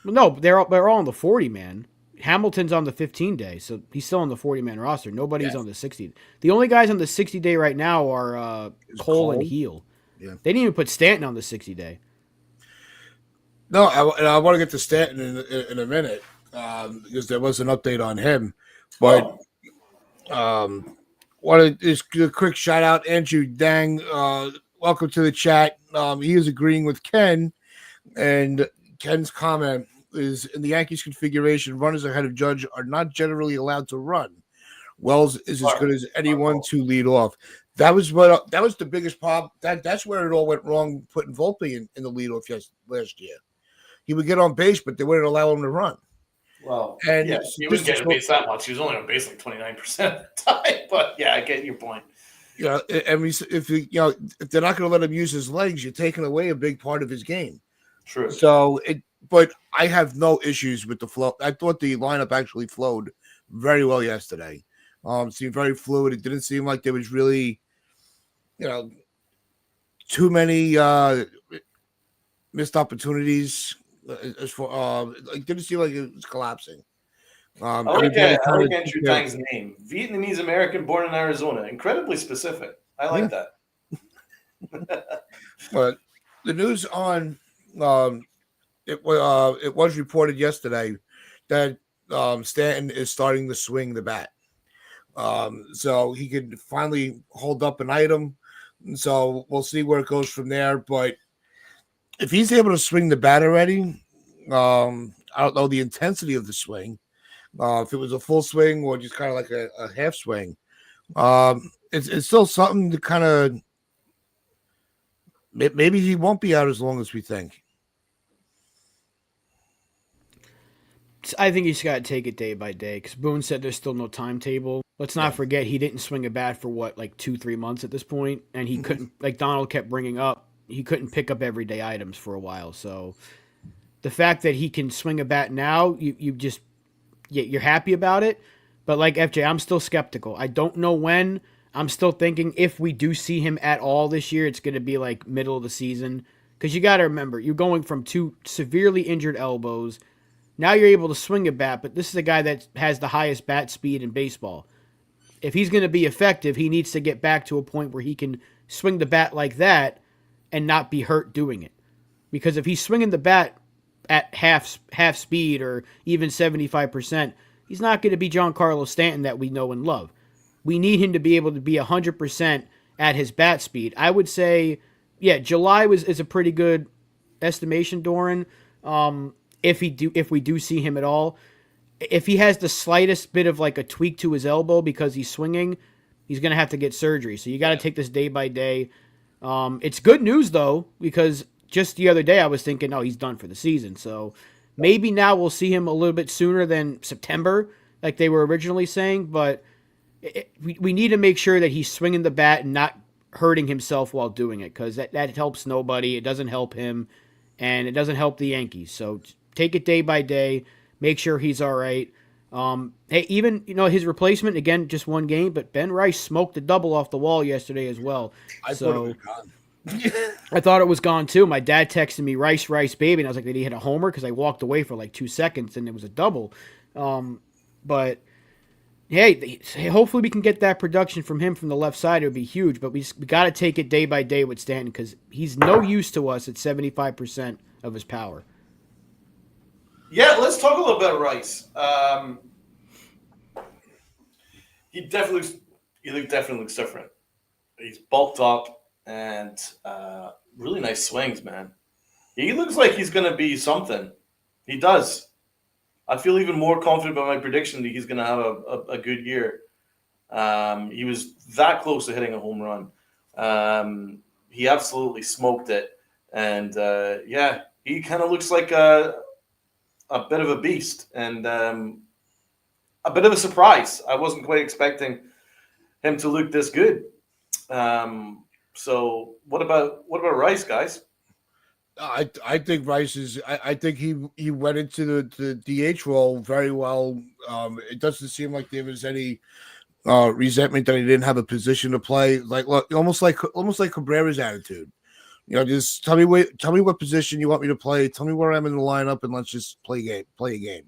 No, they're all on the 40-man. Hamilton's on the 15-day, so he's still on the 40-man roster. Nobody's on the 60. The only guys on the 60-day right now are Cole and Heel. Yeah. They didn't even put Stanton on the 60-day. No, I want to get to Stanton in a minute, because there was an update on him. But want to just do a quick shout out, Andrew Dang. Welcome to the chat. He is agreeing with Ken And Ken's comment is in the Yankees configuration, runners ahead of Judge are not generally allowed to run. Wells is as good as anyone to lead off. That was the biggest problem. That's where it all went wrong, putting Volpe in the leadoff last year. He would get on base, but they wouldn't allow him to run. Well, And yeah, he wouldn't get on base that much. He was only on base like 29% of the time. But yeah, I get your point. Yeah, and if they're not going to let him use his legs, you're taking away a big part of his game. True. So but I have no issues with the flow. I thought the lineup actually flowed very well yesterday. Seemed very fluid. It didn't seem like there was really, too many missed opportunities. As for it didn't seem like it was collapsing. I like Andrew Tang's name. Vietnamese American, born in Arizona. Incredibly specific. I like that. But the news on it was reported yesterday that Stanton is starting to swing the bat. So he could finally hold up an item. So we'll see where it goes from there. But if he's able to swing the bat already, I don't know the intensity of the swing. If it was a full swing or just kind of like a half swing, it's still something to kind of maybe he won't be out as long as we think. I think you just got to take it day by day because Boone said there's still no timetable. Let's not forget he didn't swing a bat for like 2-3 months at this point, and he couldn't, like Donald kept bringing up, he couldn't pick up everyday items for a while. So the fact that he can swing a bat now, you're happy about it. But like FJ, I'm still skeptical. I don't know when. I'm still thinking if we do see him at all this year, it's going to be like middle of the season. Because you got to remember, you're going from 2 severely injured elbows. Now you're able to swing a bat, but this is a guy that has the highest bat speed in baseball. If he's going to be effective, he needs to get back to a point where he can swing the bat like that and not be hurt doing it. Because if he's swinging the bat at half speed or even 75%, he's not going to be Giancarlo Stanton that we know and love. We need him to be able to be 100% at his bat speed. I would say, yeah, July is a pretty good estimation, Doran. If we do see him at all, if he has the slightest bit of like a tweak to his elbow because he's swinging, he's going to have to get surgery. So you got to take this day by day. It's good news though, because just the other day I was thinking, oh, he's done for the season. So maybe now we'll see him a little bit sooner than September, like they were originally saying. But we need to make sure that he's swinging the bat and not hurting himself while doing it, because that helps nobody. It doesn't help him, and it doesn't help the Yankees. So take it day by day. Make sure he's all right. Hey, even his replacement, again, just one game, but Ben Rice smoked a double off the wall yesterday as well. I thought it was gone. I thought it was gone too. My dad texted me Rice, baby, and I was like, did he hit a homer? Because I walked away for like 2 seconds and it was a double. But hey, hopefully we can get that production from him from the left side. It would be huge. But we got to take it day by day with Stanton because he's no use to us at 75% of his power. Yeah, let's talk a little bit about Rice. He definitely looks different. He's bulked up and really nice swings, man. He looks like he's going to be something. He does. I feel even more confident about my prediction that he's going to have a good year. He was that close to hitting a home run. He absolutely smoked it. And, yeah, he kind of looks like a bit of a beast and a bit of a surprise. I wasn't quite expecting him to look this good. So what about Rice, guys? I think Rice is. I think he went into the DH role very well. It doesn't seem like there was any resentment that he didn't have a position to play. Almost like Cabrera's attitude. Just tell me what position you want me to play. Tell me where I'm in the lineup, and let's just play a game.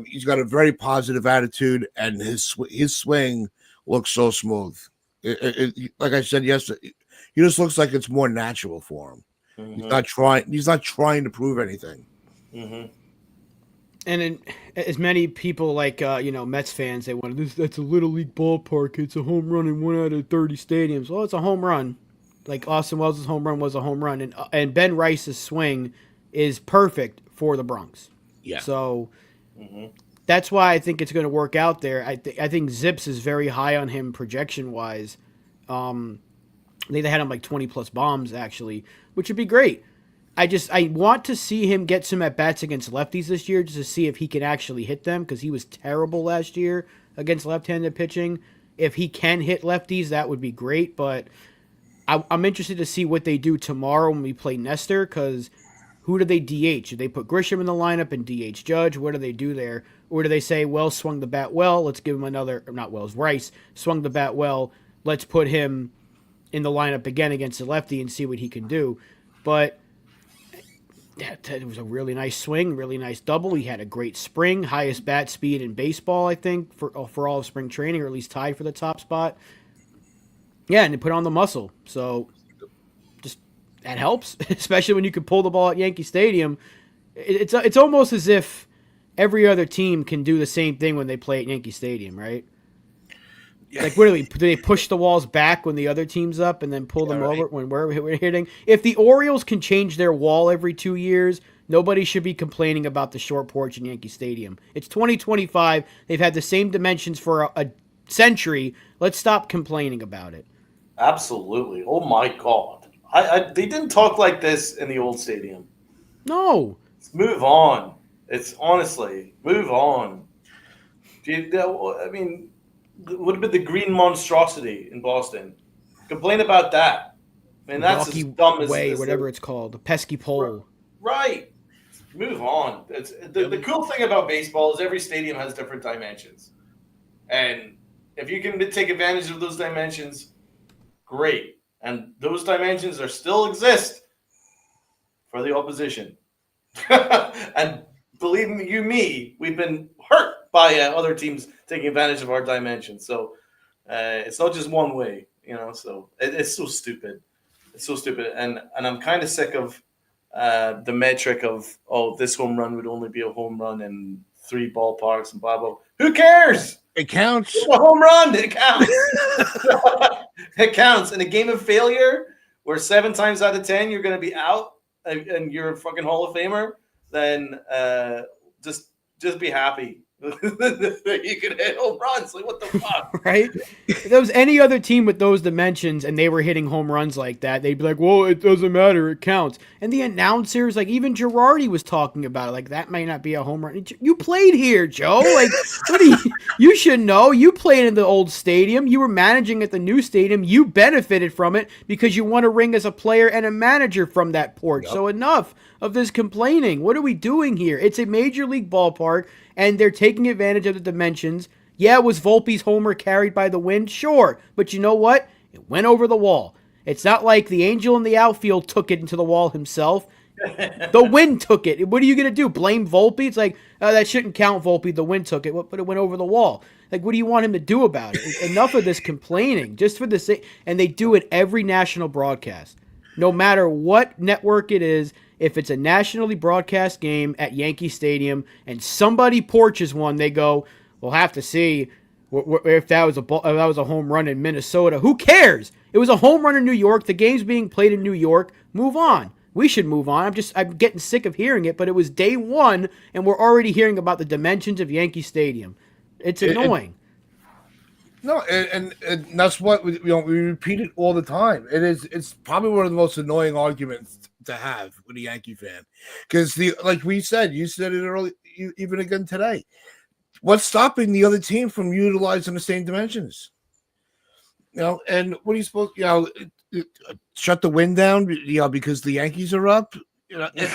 He's got a very positive attitude, and his swing looks so smooth. Like I said yesterday, he just looks like it's more natural for him. Mm-hmm. He's not trying to prove anything. Mm-hmm. And as many people like Mets fans, they want that's a little league ballpark. It's a home run in 1 out of 30 stadiums. Well, it's a home run. Like Austin Wells' home run was a home run, and Ben Rice's swing is perfect for the Bronx. Yeah. So that's why I think it's going to work out there. I think Zips is very high on him projection wise. I think they had him like 20 plus bombs actually, which would be great. I want to see him get some at bats against lefties this year just to see if he can actually hit them because he was terrible last year against left-handed pitching. If he can hit lefties, that would be great. But I'm interested to see what they do tomorrow when we play Nestor because who do they DH? Do they put Grisham in the lineup and DH Judge? What do they do there? Or do they say, Wells swung the bat well, let's give him another, or not Wells, Rice swung the bat well, let's put him in the lineup again against the lefty and see what he can do. But it was a really nice swing, really nice double. He had a great spring, highest bat speed in baseball, I think, for all of spring training, or at least tied for the top spot. Yeah, and they put on the muscle. So just that helps, especially when you can pull the ball at Yankee Stadium. It's almost as if every other team can do the same thing when they play at Yankee Stadium, right? Like, what do they push the walls back when the other team's up and then pull them over when we're hitting? If the Orioles can change their wall every 2 years, nobody should be complaining about the short porch in Yankee Stadium. It's 2025. They've had the same dimensions for a century. Let's stop complaining about it. Absolutely. Oh, my God. They didn't talk like this in the old stadium. No. Let's move on. It's honestly, move on. I mean, would have been the green monstrosity in Boston. Complain about that. I mean, that's as dumb as whatever it's called, the pesky pole. Right. Move on. The cool thing about baseball is every stadium has different dimensions, and if you can take advantage of those dimensions, great. And those dimensions are still exist for the opposition. And believe me, we've been hurt by other teams taking advantage of our dimensions. So it's not just one way, So it's so stupid. It's so stupid, and I'm kind of sick of the metric of this home run would only be a home run in 3 ballparks and blah blah. Who cares? It counts. It's a home run. It counts. It counts. In a game of failure, where 7 times out of 10 you're going to be out and you're a fucking Hall of Famer, then just be happy. You can hit home runs. Like, what the fuck? Right? If there was any other team with those dimensions and they were hitting home runs like that, they'd be like, well, it doesn't matter. It counts. And the announcers, like even Girardi was talking about it. Like, that might not be a home run. You played here, Joe. Like, you should know. You played in the old stadium. You were managing at the new stadium. You benefited from it because you won a ring as a player and a manager from that porch. Yep. So enough of this complaining. What are we doing here? It's a major league ballpark, and they're taking advantage of the dimensions. Yeah, was Volpe's homer carried by the wind? Sure. But you know what? It went over the wall. It's not like the angel in the outfield took it into the wall himself. The wind took it. What are you going to do? Blame Volpe? It's like, that shouldn't count, Volpe. The wind took it, but it went over the wall. Like, what do you want him to do about it? Enough of this complaining. Just for the sake. And they do it every national broadcast. No matter what network it is, if it's a nationally broadcast game at Yankee Stadium and somebody porches one, they go, we'll have to see if that was a home run in Minnesota. Who cares? It was a home run in New York. The game's being played in New York. Move on. We should move on. I'm getting sick of hearing it, but it was day one, and we're already hearing about the dimensions of Yankee Stadium. It's annoying. And that's what we repeat it all the time. It's probably one of the most annoying arguments to have with a Yankee fan, because like we said, you said it early, even again today. What's stopping the other team from utilizing the same dimensions? And what are you supposed? Shut the wind down, because the Yankees are up. It's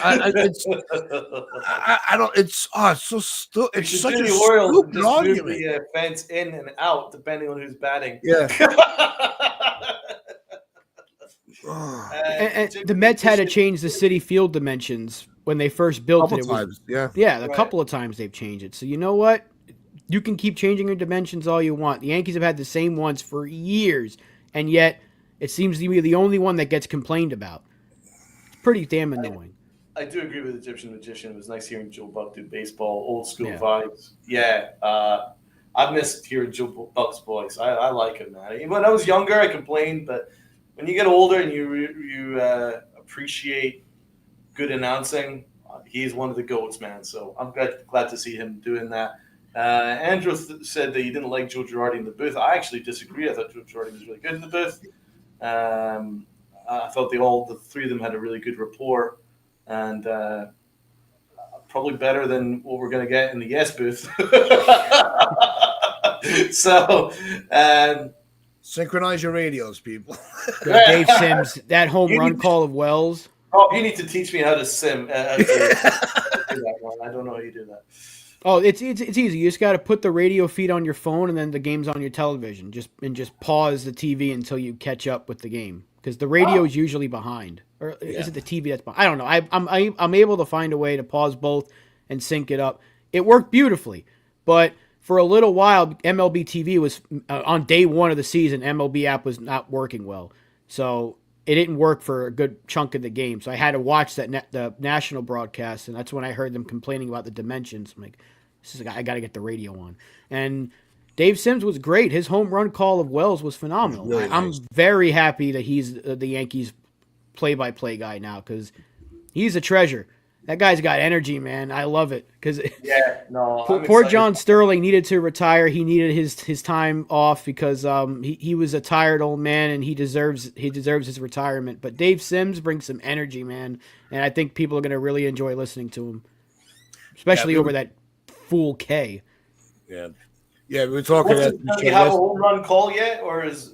so stupid. It's such a stupid argument. Move the fence in and out depending on who's batting. Yeah. And the Mets had to change the City Field dimensions when they first built it. A couple of times they've changed it. So you know what? You can keep changing your dimensions all you want. The Yankees have had the same ones for years, and yet it seems to be the only one that gets complained about. It's pretty damn annoying. I do agree with Egyptian Magician. It was nice hearing Joe Buck do baseball, old school vibes. Yeah, I missed hearing Joe Buck's voice. I like him, man. When I was younger, I complained, but when you get older and you appreciate good announcing, he's one of the GOATs, man. So I'm glad to see him doing that. Andrew said that he didn't like Joe Girardi in the booth. I actually disagree. I thought Joe Girardi was really good in the booth. I thought the three of them had a really good rapport, and probably better than what we're going to get in the Yes booth. So, synchronize your radios, people. Dave Sims, that home run call of Wells. Oh, you need to teach me how to sim. Do that one. I don't know how you do that. Oh, it's easy. You just got to put the radio feed on your phone, and then the game's on your television. Just pause the TV until you catch up with the game, because the radio is usually behind, or is it the TV that's behind? I don't know. I'm able to find a way to pause both and sync it up. It worked beautifully, but for a little while, MLB TV was on day one of the season. MLB app was not working well, so it didn't work for a good chunk of the game. So I had to watch the national broadcast, and that's when I heard them complaining about the dimensions. I'm like, I got to get the radio on. And Dave Sims was great. His home run call of Wells was phenomenal. Really nice. I'm very happy that he's the Yankees play-by-play guy now, because he's a treasure. That guy's got energy, man. I love it. Because poor John Sterling needed to retire. He needed his time off because he was a tired old man, and he deserves his retirement. But Dave Sims brings some energy, man, and I think people are going to really enjoy listening to him, especially over that fool K. Yeah, we were talking. Do you have a home run call yet, or it's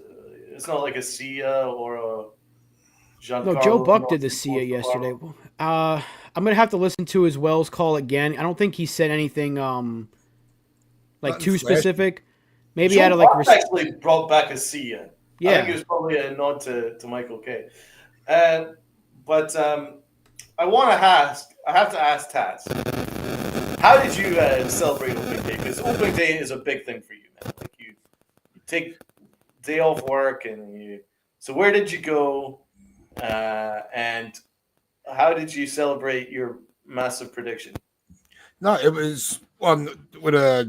not like a Sia or a Giancarlo? No, Joe Buck did the Sia yesterday. I'm going to have to listen to his Wells call again. I don't think he said anything too specific. Maybe out of actually brought back a Sia. Yeah. I think it was probably a nod to Michael K. But I have to ask Tats, how did you celebrate opening day? Because opening day is a big thing for you, man. Like you take day off work, so where did you go? And how did you celebrate your massive prediction? No, it was with a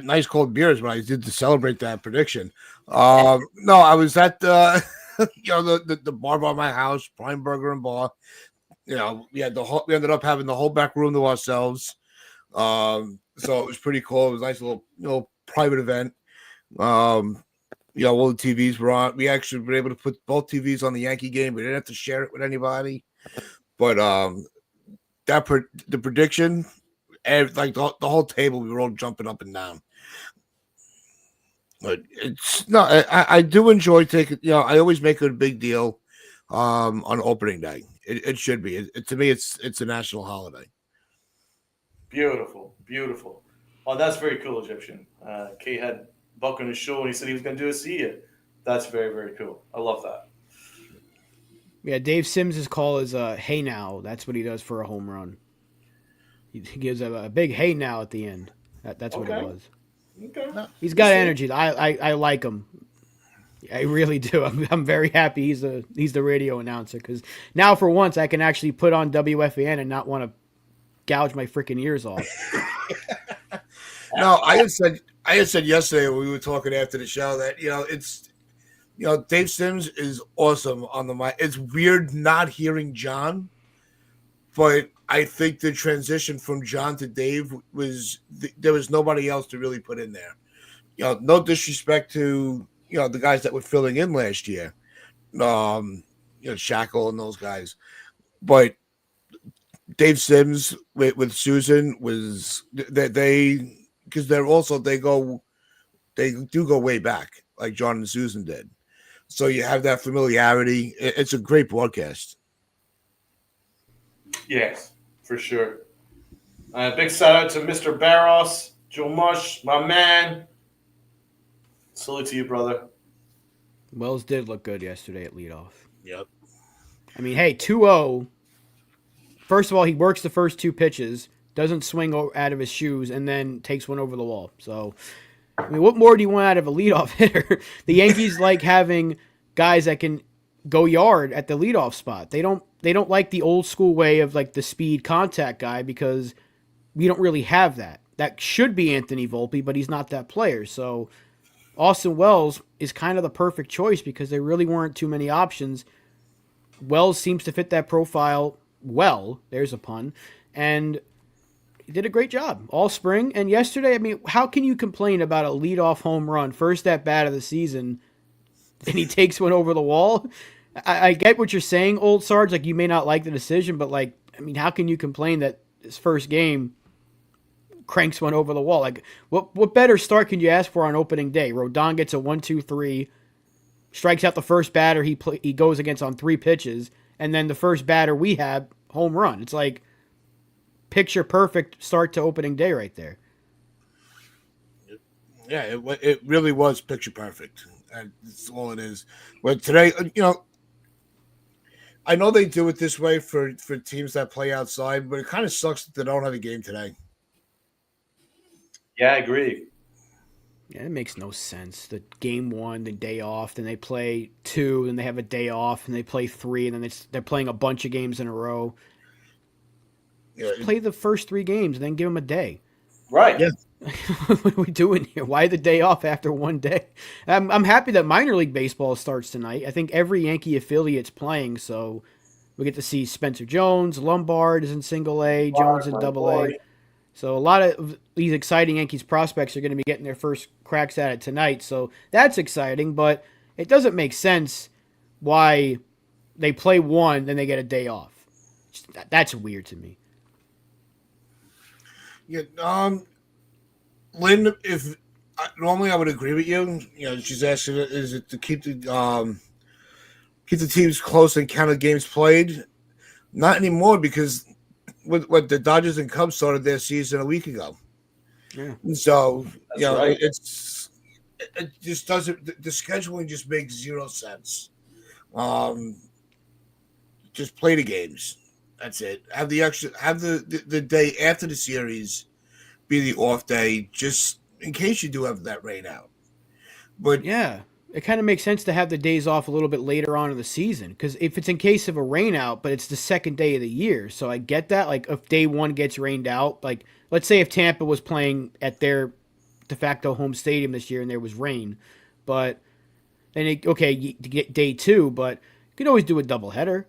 nice cold beers when I did to celebrate that prediction. No, I was at the bar by my house, Prime Burger and Bar. We ended up having the whole back room to ourselves. So it was pretty cool. It was a nice little private event. All the TVs were on. We actually were able to put both TVs on the Yankee game. We didn't have to share it with anybody. But the prediction, like the whole table, we were all jumping up and down. But I do enjoy taking. I always make it a big deal on opening day. It should be. To me, it's a national holiday. Beautiful. Oh, that's very cool, Egyptian. Kay had Buck on his show, and he said he was going to do a Sia. That's very, very cool. I love that. Yeah, Dave Sims' call is "Hey now." That's what he does for a home run. He gives a big "Hey now" at the end. That's what it was. Okay. He's got energy. I like him. I really do. I'm very happy he's the radio announcer, because now for once I can actually put on WFAN and not want to gouge my freaking ears off. No, I had said yesterday when we were talking after the show that it's. Dave Sims is awesome on the mic. It's weird not hearing John, but I think the transition from John to Dave there was nobody else to really put in there. No disrespect to the guys that were filling in last year, Shackle and those guys, but Dave Sims with Susan was that because they do go way back, like John and Susan did. So you have that familiarity. It's a great broadcast. Yes, for sure. Big shout out to Mr. Barros, Joe Mush, my man. Salute to you, brother. Wells did look good yesterday at leadoff. Yep. I mean, hey, 2-0. First of all, he works the first two pitches, doesn't swing out of his shoes, and then takes one over the wall. So, I mean, what more do you want out of a leadoff hitter? The Yankees like having guys that can go yard at the leadoff spot. They don't like the old school way of like the speed contact guy, because we don't really have that. That should be Anthony Volpe, but he's not that player. So Austin Wells is kind of the perfect choice, because there really weren't too many options. Wells seems to fit that profile well. There's a pun. and he did a great job all spring. And yesterday, I mean, how can you complain about a leadoff home run, first at bat of the season, and he takes one over the wall? I get what you're saying, old Sarge. Like, you may not like the decision, but, like, I mean, how can you complain that his first game cranks one over the wall? Like, what better start can you ask for on opening day? Rodon gets a 1-2-3, strikes out the first batter he goes against on 3 pitches, and then the first batter we have, home run. It's like picture perfect start to opening day right there. Yeah, it really was picture perfect. And that's all it is. But today, I know they do it this way for teams that play outside, but it kind of sucks that they don't have a game today. Yeah, I agree. Yeah, it makes no sense. The game 1, the day off, then they play 2, then they have a day off, and they play 3, and then they're playing a bunch of games in a row. Yeah, Play the first 3 games, and then give them a day. Right. Yeah. What are we doing here? Why the day off after one day? I'm happy that minor league baseball starts tonight. I think every Yankee affiliate's playing, so we get to see Spencer Jones, Lombard is in single A, Jones in double A. So a lot of these exciting Yankees prospects are going to be getting their first cracks at it tonight. So that's exciting, but it doesn't make sense why they play 1, then they get a day off. That's weird to me. Yeah, Lynn, if normally I would agree with you. She's asking, is it to keep the teams close and count the games played? Not anymore, because what the Dodgers and Cubs started their season a week ago. Yeah. So right. it just doesn't. The scheduling just makes zero sense. Just play the games. That's it. Have the day after the series be the off day, just in case you do have that rain out. But yeah, it kind of makes sense to have the days off a little bit later on in the season, because if it's in case of a rain out, but it's the second day of the year, so I get that. Like, if day 1 gets rained out, like let's say if Tampa was playing at their de facto home stadium this year and there was rain, but then you get day 2, but you can always do a doubleheader.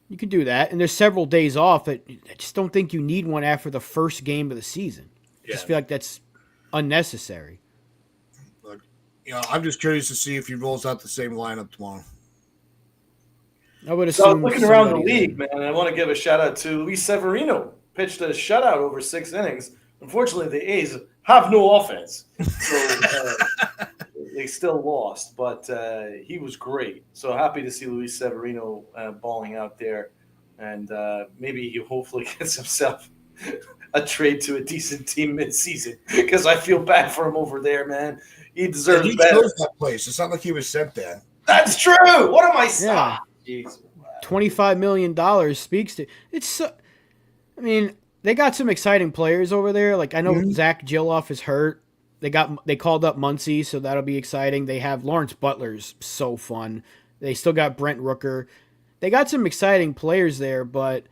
You can do that, and there's several days off. I just don't think you need one after the first game of the season. I just feel like that's unnecessary. I'm just curious to see if he rolls out the same lineup tomorrow. I would So assume. looking around the league, man, I want to give a shout out to Luis Severino. Pitched a shutout over 6 innings. Unfortunately, the A's have no offense, so they still lost. But he was great. So happy to see Luis Severino balling out there, and maybe he hopefully gets himself a trade to a decent team mid-season, because I feel bad for him over there, man. He deserves he better. chose that place. It's not like he was sent there. That's true. What am I saying? Yeah. Jeez. $25 million speaks to it's. So, I mean, they got some exciting players over there. Like, I know Zach Gilloff is hurt. They called up Muncy, so that'll be exciting. They have Lawrence Butler's so fun. They still got Brent Rooker. They got some exciting players there, but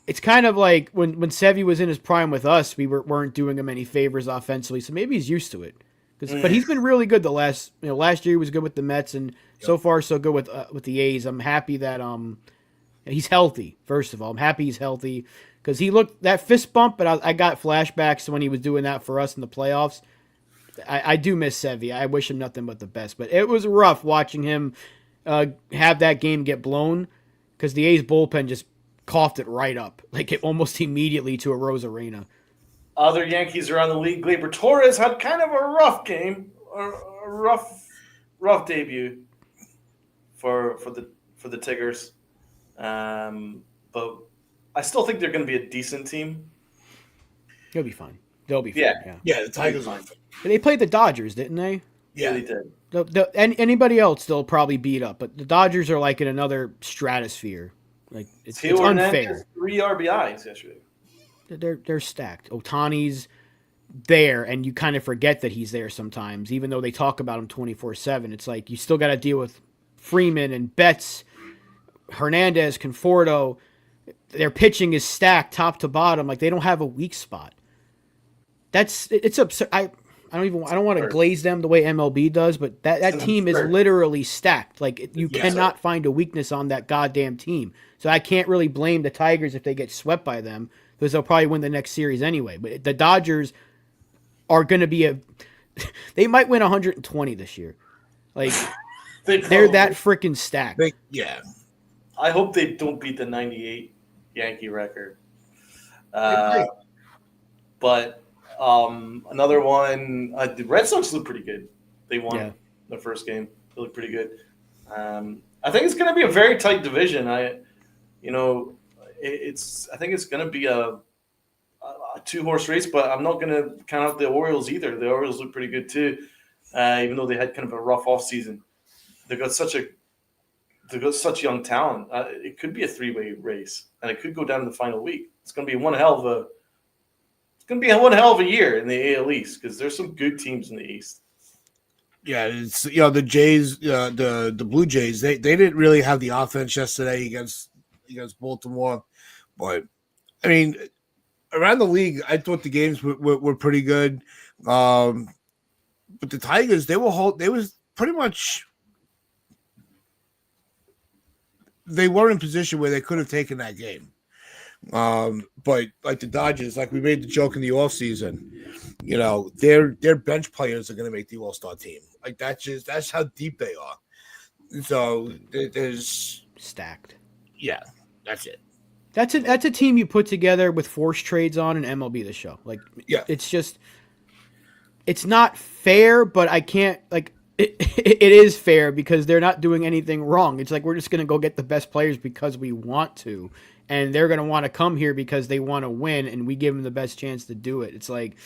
it's kind of like when Sevy was in his prime with us, we weren't doing him any favors offensively. So maybe he's used to it. But he's been really good the last year he was good with the Mets, and so far so good with the A's. I'm happy that he's healthy. First of all, I'm happy he's healthy, because he looked that fist bump, but I got flashbacks to when he was doing that for us in the playoffs. I do miss Sevy. I wish him nothing but the best, but it was rough watching him have that game get blown, because the A's bullpen just coughed it right up, like it almost immediately to a Rosarena. Other Yankees around the league, Gleyber Torres had kind of a rough game, a rough debut for the Tigers, but I still think they're going to be a decent team. They'll be fine. They'll be fine. Yeah, the Tigers are. They played the Dodgers, didn't they? Yeah, they did. Anybody else they'll probably beat up, but the Dodgers are like in another stratosphere. Like it's unfair. 3 RBIs yesterday. They're stacked. Otani's there, and you kind of forget that he's there sometimes, even though they talk about him 24/7. It's like you still got to deal with Freeman and Betts, Hernandez, Conforto. Their pitching is stacked top to bottom. Like, they don't have a weak spot. It's absurd. I don't want to glaze them the way MLB does, but that team is literally stacked. Like you cannot find a weakness on that goddamn team. So I can't really blame the Tigers if they get swept by them because they'll probably win the next series anyway. But the Dodgers are going to be they might win 120 this year. Like they're that freaking stacked. I hope they don't beat the 98 Yankee record. But another one, the Red Sox look pretty good. They won the first game. They look pretty good. I think it's going to be a very tight division. I think it's going to be a 2-horse race, but I'm not going to count out the Orioles either. The Orioles look pretty good too, even though they had kind of a rough off season. They've got such young talent. It could be a 3-way race, and it could go down to the final week. It's going to be one hell of a year in the AL East because there's some good teams in the East. Yeah, it's the Jays, the Blue Jays. They didn't really have the offense yesterday against Baltimore, but I mean, around the league, I thought the games were pretty good. But the Tigers, they was pretty much. They were in position where they could have taken that game. But like the Dodgers, like we made the joke in the offseason, their bench players are going to make the All-Star team. Like that's how deep they are. So there's stacked. Yeah, that's it. That's a team you put together with forced trades on an MLB The Show. Like, it's not fair, but I can't like. It is fair because they're not doing anything wrong. It's like we're just going to go get the best players because we want to, and they're going to want to come here because they want to win, and we give them the best chance to do it. It's like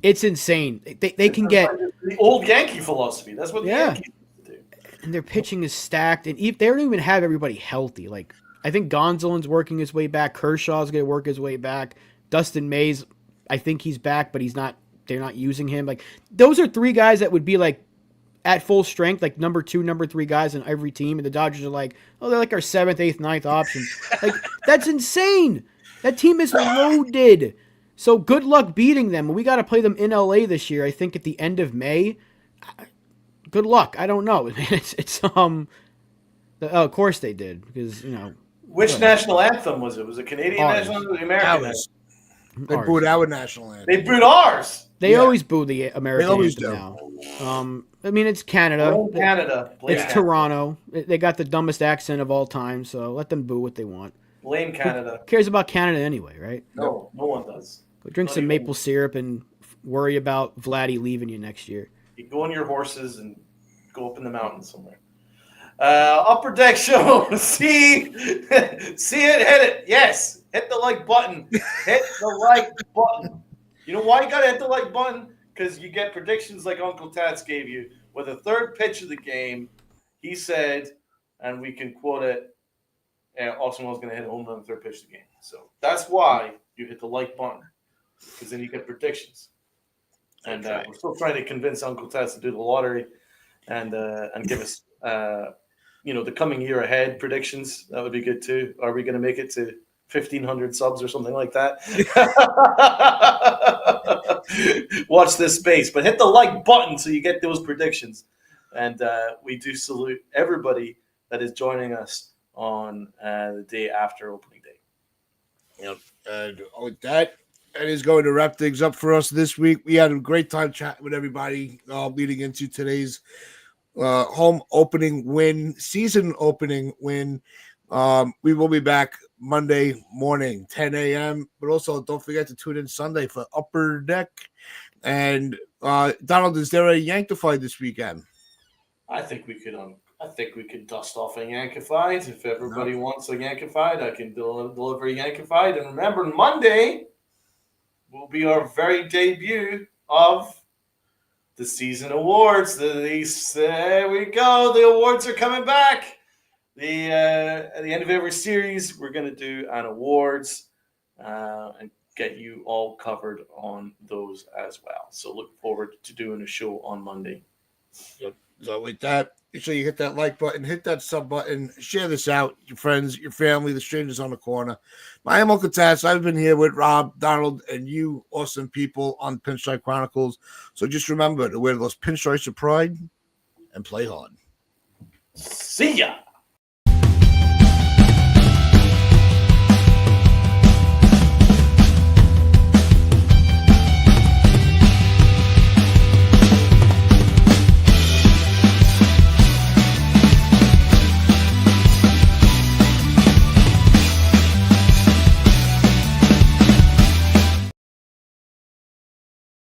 it's insane. They can get the old Yankee philosophy. That's what the Yankees do. And their pitching is stacked, and they don't even have everybody healthy. Like I think Gonsolin's working his way back. Kershaw's going to work his way back. Dustin May's, I think he's back, but he's not. They're not using him. Like those are 3 guys that would be like. At full strength, like number 2, number 3 guys in every team, and the Dodgers are like, they're like our 7th, 8th, 9th option. Like that's insane. That team is loaded. So good luck beating them. We got to play them in LA this year. I think at the end of May. Good luck. I don't know. Of course they did because Which national anthem was it? Was it Canadian national anthem or the American anthem? They booed our national anthem. They booed ours. They always boo the American anthem now. I mean, it's Canada. It's Toronto. They got the dumbest accent of all time, so let them boo what they want. Blame Canada. Who cares about Canada anyway, right? No one does. Go drink some maple syrup and worry about Vladdy leaving you next year. You go on your horses and go up in the mountains somewhere. Upper Deck Show. See it, hit it. Yes, hit the like button. Hit the like button. You know why you gotta hit the like button? Because you get predictions like Uncle Tats gave you. With the third pitch of the game, he said, and we can quote it, Austin Wells going to hit a home run on the third pitch of the game. So that's why you hit the like button, because then you get predictions. And we're still trying to convince Uncle Tats to do the lottery and give us, the coming year ahead predictions. That would be good too. Are we going to make it to 1,500 subs or something like that? Watch this space, but hit the like button so you get those predictions. And we do salute everybody that is joining us on the day after opening day. Yep. And with that is going to wrap things up for us this week. We had a great time chatting with everybody leading into today's home opening win, season opening win. We will be back Monday morning, 10 a.m. But also, don't forget to tune in Sunday for Upper Deck. And Donald, is there a Yankified this weekend? I think we could dust off a Yankified. If everybody wants a Yankified, I can deliver a Yankified. And remember, Monday will be our very debut of the season awards. There we go. The awards are coming back. At the end of every series, we're going to do an awards and get you all covered on those as well. So look forward to doing a show on Monday. Yep. So with that, Make sure you hit that like button, hit that sub button, share this out, your friends, your family, the strangers on the corner. I am Uncle Taz. I've been here with Rob, Donald, and you awesome people on Pinstripe Chronicles. So just remember to wear those pinstripes of pride and play hard. See ya.